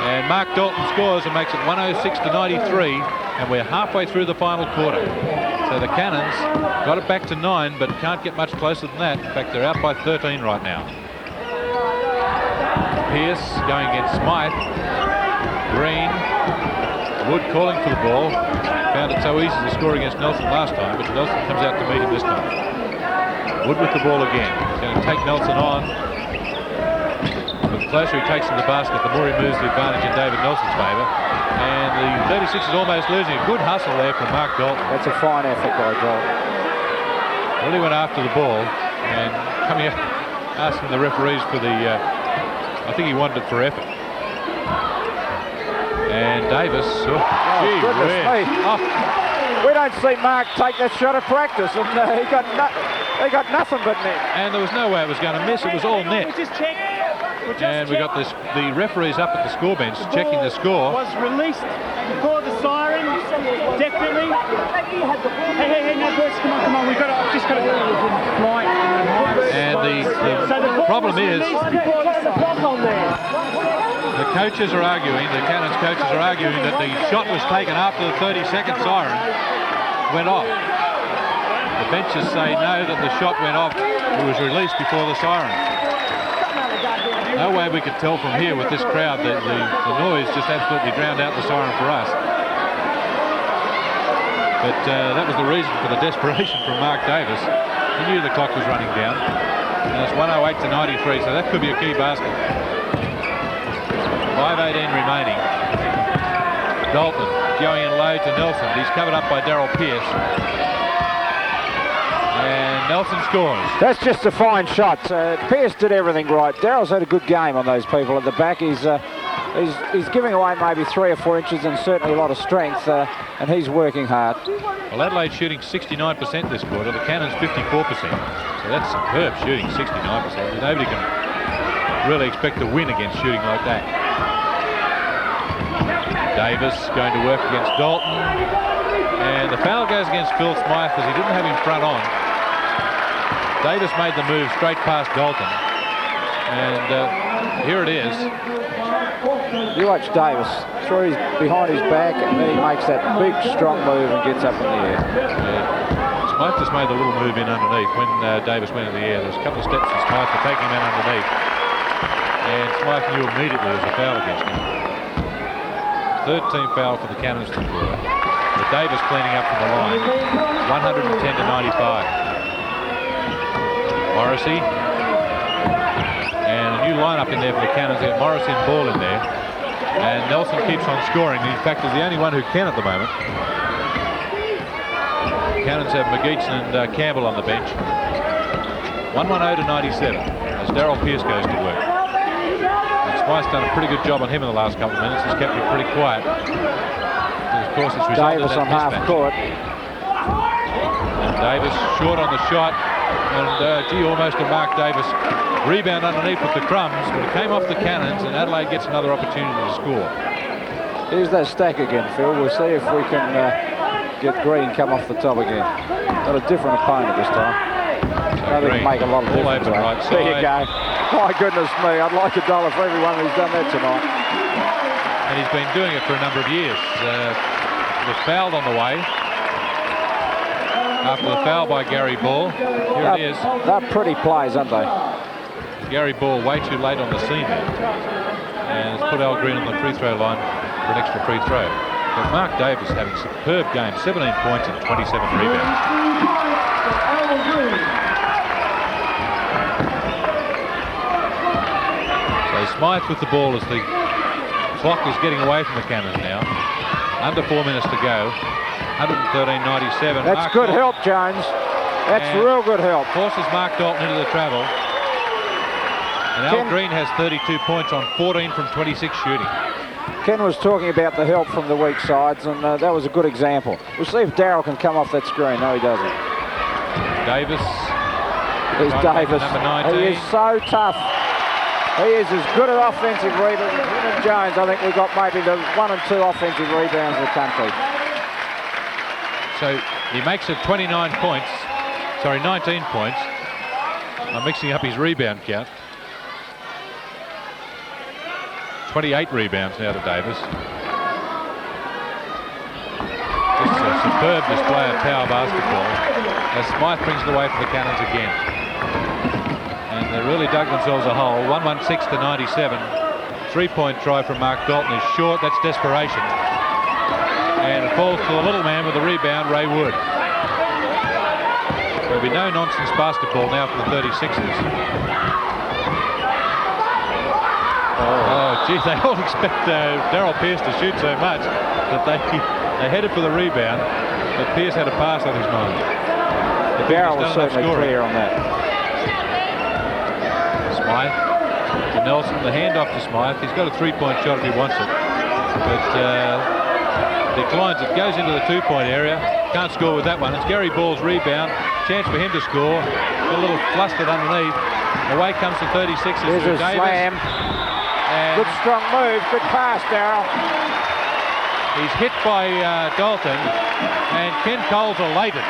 And Mark Dalton scores and makes it 106 to 93, and we're halfway through the final quarter. So the Cannons got it back to 9, but can't get much closer than that. In fact, they're out by 13 right now. Pearce going against Smythe. Green. Wood calling for the ball. Found it so easy to score against Nelson last time, but Nelson comes out to meet him this time. Wood with the ball again. He's going to take Nelson on. But the closer he takes to the basket, the more he moves the advantage in David Nelson's favour. And the 36 is almost losing. A good hustle there from Mark Dalton. That's a fine effort by Dalton. Really went after the ball and coming out asking the referees for the, I think he wanted it for effort. And Davis, gee goodness me. Oh. We don't see Mark take that shot at practice, and he got nothing but net. And there was no way it was going to miss. It was all net. And we got the referees up at the score bench checking the score. Was released before the siren, definitely. Hey, no, boys, come on, I've just got to go. And the problem is, the coaches are arguing, the Cannons coaches are arguing that the shot was taken after the 30-second siren went off. The benches say no, that the shot went off. It was released before the siren. No way we could tell from here with this crowd. The noise just absolutely drowned out the siren for us. But that was the reason for the desperation from Mark Davis. He knew the clock was running down. And it's 108 to 93, so that could be a key basket. 5:18 remaining. Dalton going in low to Nelson. He's covered up by Daryl Pearce. And Nelson scores. That's just a fine shot. Pearce did everything right. Daryl's had a good game on those people at the back. He's giving away maybe 3 or 4 inches and certainly a lot of strength, and he's working hard. Well, Adelaide shooting 69% this quarter. The Cannons 54%. So that's superb shooting, 69%. Nobody can really expect to win against shooting like that. Davis going to work against Dalton. And the foul goes against Phil Smythe because he didn't have him front on. Davis made the move straight past Dalton. And here it is. You watch Davis through behind his back, and then he makes that big, strong move and gets up in the air. Yeah. Smythe just made the little move in underneath when Davis went in the air. There's a couple of steps from Smythe to take him in underneath. And Smythe knew immediately there was a foul against him. Third team foul for the Cannons to quarter. With Davis cleaning up from the line. 110 to 95. Morrissey. And a new lineup in there for the Cannons. They got Morrissey and Ball in there. And Nelson keeps on scoring. In fact, he's the only one who can at the moment. Cannons have McGeechan and Campbell on the bench. 110 to 97 as Daryl Pearce goes to work. And Smythe's done a pretty good job on him in the last couple of minutes. He's kept him pretty quiet. Of course, it's resulted Davis in on that half mismatch. court. And Davis short on the shot. And gee, almost a Mark Davis rebound underneath with the crumbs, but it came off the Cannons, and Adelaide gets another opportunity to score. Here's that stack again, Phil. We'll see if we can get Green come off the top again. Got a different opponent this time. I think it'll make a lot of difference. Right there you go. My goodness me, I'd like $1 for everyone who's done that tonight. And he's been doing it for a number of years. was fouled on the way. After the foul by Gary Ball. Here it is. They're pretty plays, aren't they? Gary Ball way too late on the scene there. And it's put Al Green on the free throw line for an extra free throw. But Mark Davis having a superb game, 17 points and 27 rebounds. So Smythe with the ball as the clock is getting away from the Cannons now. Under 4 minutes to go. 113.97. That's Mark good Dalton, help, Jones. That's real good help. Forces Mark Dalton into the travel. And Al Green has 32 points on 14 from 26 shooting. Ken was talking about the help from the weak sides, and that was a good example. We'll see if Darryl can come off that screen. No, he doesn't. Davis. Here's Davis. Number 19. He is so tough. He is as good at offensive rebounds. Him and Jones, I think we've got maybe the 1 and 2 offensive rebounds in the country. So he makes it 19 points. I'm mixing up his rebound count. 28 rebounds now to Davis. Just a superb display of power basketball as Smythe brings it away for the Cannons again. And they really dug themselves a hole. 116-97. 3-point try from Mark Dalton is short. That's desperation. And it falls to the little man with the rebound, Ray Wood. There'll be no nonsense basketball now from the 36ers. Oh, gee, they all expect Darryl Pearce to shoot so much that they headed for the rebound, but Pearce had a pass on his mind. Darryl was certainly clear on that. Smythe to Nelson, the handoff to Smythe. He's got a 3-point shot if he wants it, but declines it, goes into the 2-point area. Can't score with that one. It's Gary Ball's rebound. Chance for him to score. A little flustered underneath. Away comes the 36ers. There's a slam. And good strong move. Good pass, Darryl. He's hit by Dalton, and Ken Cole's elated.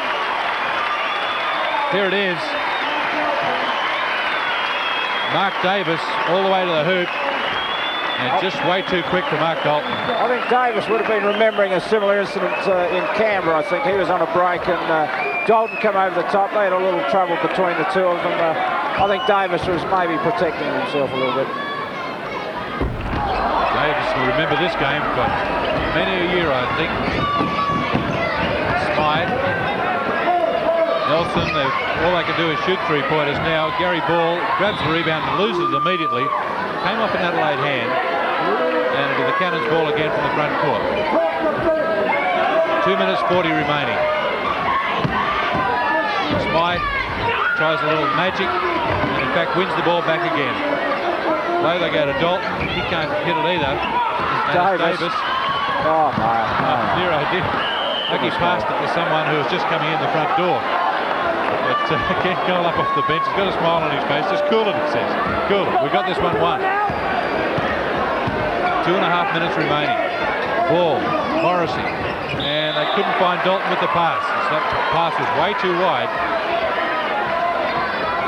Here it is. Mark Davis all the way to the hoop. And just way too quick for Mark Dalton. I think Davis would have been remembering a similar incident in Canberra. I think he was on a break and Dalton came over the top. They had a little trouble between the two of them. I think Davis was maybe protecting himself a little bit. Davis will remember this game for many a year, I think. Smythe. Nelson, all they can do is shoot 3-pointers now. Gary Ball grabs the rebound and loses it immediately. Came off an Adelaide hand, and it'll be the Cannons ball again from the front court. 2 minutes 40 remaining. Smythe tries a little magic, and in fact wins the ball back again. Low they go to Dalton. He can't hit it either. Davis. Oh no. Dear oh dear. I think he passed it to someone who was just coming in the front door. But Ken Cole up off the bench. He's got a smile on his face. Just cool it, he says. Cool it. We got this one won. 2.5 minutes remaining. Ball, Morrissey. And they couldn't find Dalton with the pass. That pass was way too wide.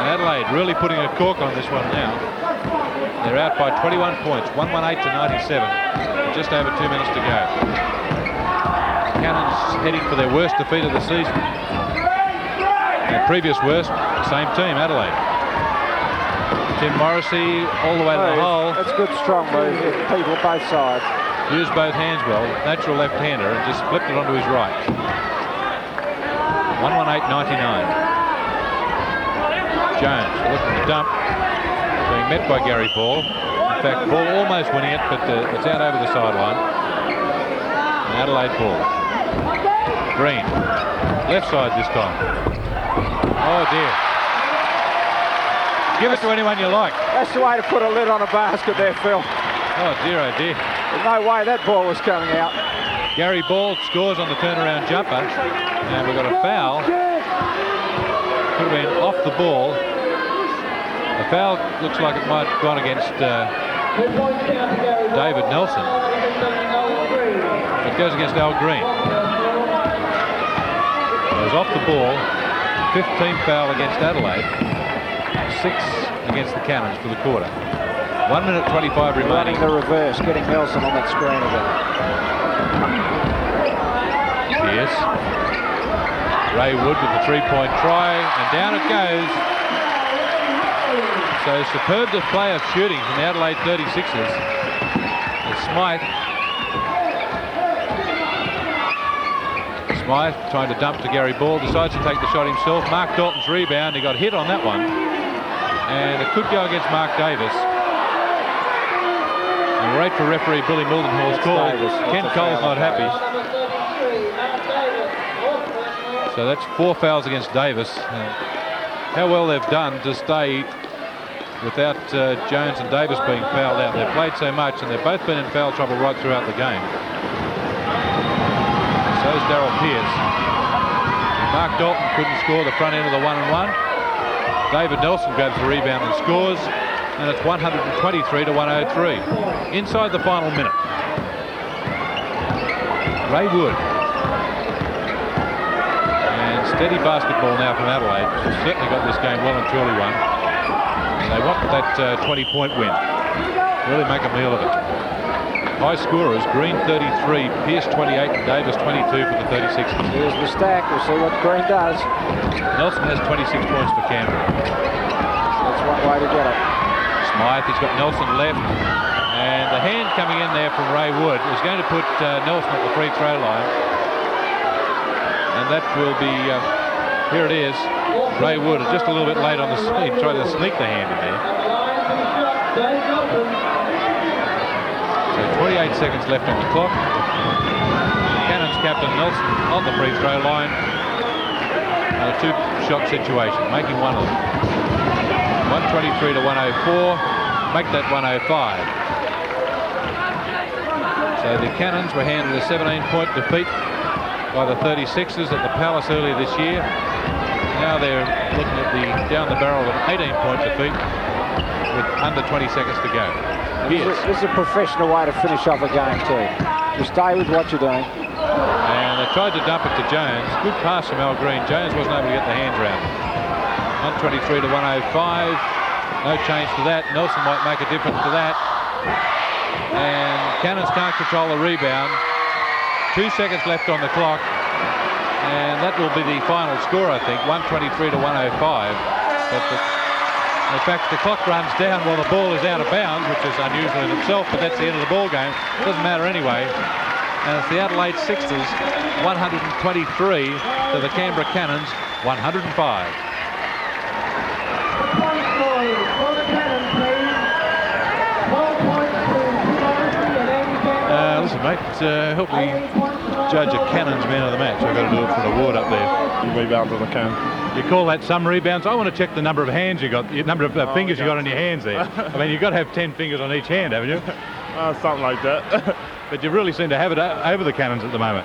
And Adelaide really putting a cork on this one now. They're out by 21 points. 118-97. Just over 2 minutes to go. Cannons heading for their worst defeat of the season. Their previous worst, same team, Adelaide. Tim Morrissey all the way to the hole. That's good strong move. People both sides. Used both hands well. Natural left-hander and just flipped it onto his right. 118-99. Jones looking to dump. Being met by Gary Ball. In fact, Ball almost winning it, but it's out over the sideline. An Adelaide ball. Green. Left side this time. Oh dear. Give it to anyone you like. That's the way to put a lid on a basket there, Phil. Oh dear, oh dear. There's no way that ball was coming out. Gary Ball scores on the turnaround jumper. And we've got a foul. Could have been off the ball. The foul looks like it might have gone against David Nelson. It goes against Al Green. It was off the ball. 15th foul against Adelaide. 6 against the Cannons for the quarter. 1 minute 25 remaining. Running the reverse, getting Nelson on that screen a bit. Pierce. Ray Wood with the three-point try, and down it goes. So superb display of shooting from the Adelaide 36ers. And Smythe trying to dump to Gary Ball, decides to take the shot himself. Mark Dalton's rebound, he got hit on that one. And it could go against Mark Davis. And great for referee Billy Mildenhall's call. Ken Cole's not happy. So that's 4 fouls against Davis. How well they've done to stay without Jones and Davis being fouled out. They've played so much and they've both been in foul trouble right throughout the game. So is Darryl Pierce. Mark Dalton couldn't score the front end of the 1-and-1. David Nelson grabs the rebound and scores, and it's 123 to 103. Inside the final minute. Ray Wood. And steady basketball now from Adelaide. They've certainly got this game well and truly won. And they want that 20-point win. Really make a meal of it. High scorers, Green 33, Pierce 28, and Davis 22 for the 36ers. Here's the stack. We'll see what Green does. Nelson has 26 points for Canberra. That's one way to get it. Smythe, he's got Nelson left. And the hand coming in there from Ray Wood is going to put Nelson at the free throw line. And that will be, here it is. Ray Wood is just a little bit late on the speed, trying to sneak the hand in there. So 28 seconds left on the clock. Cannons captain Nelson on the free throw line. And a two-shot situation, making one of them. 123 to 104. Make that 105. So the Cannons were handed a 17-point defeat by the 36ers at the Palace earlier this year. Now they're looking at down the barrel of an 18-point defeat with under 20 seconds to go. This is a professional way to finish off a game too. You stay with what you're doing. And they tried to dump it to Jones. Good pass from Al Green. Jones wasn't able to get the hands around it. 123 to 105. No change to that. Nelson might make a difference to that. And Cannons can't control the rebound. 2 seconds left on the clock. And that will be the final score, I think. 123 to 105. But in fact, the clock runs down while the ball is out of bounds, which is unusual in itself, but that's the end of the ball game. Doesn't matter anyway. And it's the Adelaide Sixers 123 to the Canberra Cannons 105. Listen, mate, help me judge a Cannons man of the match. I've got to do it for an award up there. You rebound on the can. You call that some rebounds? I want to check the number of hands you got, the number of fingers you got on your hands there. I mean, you've got to have 10 fingers on each hand, haven't you? Something like that. But you really seem to have it over the Cannons at the moment.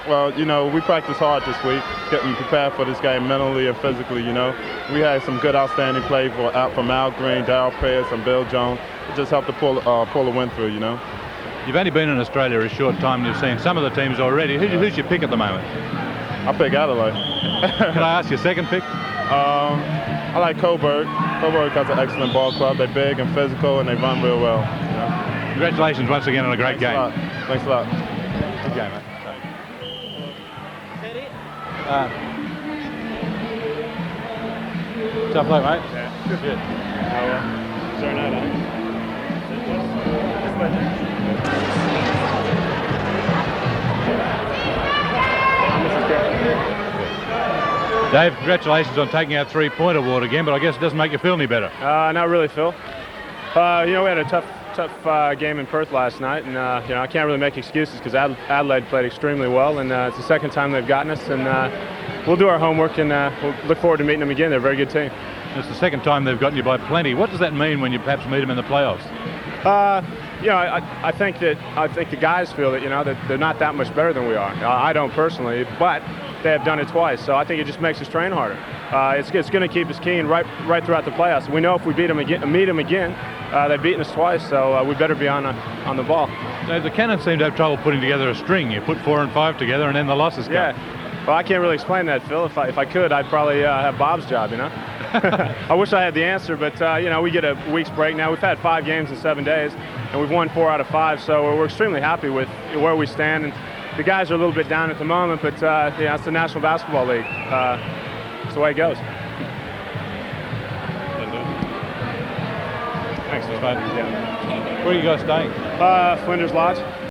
Well, you know, we practiced hard this week, getting prepared for this game mentally and physically, you know. We had some good outstanding play from Al Green, Darryl Pierce, and Bill Jones. It just helped to pull a win through, you know. You've only been in Australia a short time and you've seen some of the teams already. Who's your pick at the moment? I pick Adelaide. Can I ask your second pick? I like Coburg. Coburg has an excellent ball club. They're big and physical and they run real well. You know? Congratulations once again on a great game. Thanks a lot. Good game, mate. Tough luck, mate. Yeah. Good. Dave, congratulations on taking our three-point award again, but I guess it doesn't make you feel any better. Not really, Phil. You know, we had a tough game in Perth last night, and you know, I can't really make excuses because Adelaide played extremely well, and it's the second time they've gotten us, and we'll do our homework, and we'll look forward to meeting them again. They're a very good team. It's the second time they've gotten you by plenty. What does that mean when you perhaps meet them in the playoffs? You know, I think the guys feel that, you know, that they're not that much better than we are. I don't personally, but they have done it twice, so I think it just makes us train harder. It's going to keep us keen right throughout the playoffs. We know if we meet them again, they've beaten us twice, so we better be on the ball. So the Cannons seem to have trouble putting together a string. You put 4 and 5 together, and then the losses come. Yeah. Well, I can't really explain that, Phil. If I could, I'd probably have Bob's job, you know. I wish I had the answer, but you know, we get a week's break now. We've had 5 games in 7 days, and we've won 4 out of 5, so we're extremely happy with where we stand. And the guys are a little bit down at the moment, but yeah, it's the National Basketball League. It's the way it goes. Thanks, mate. Yeah. Where are you guys staying? Flinders Lodge.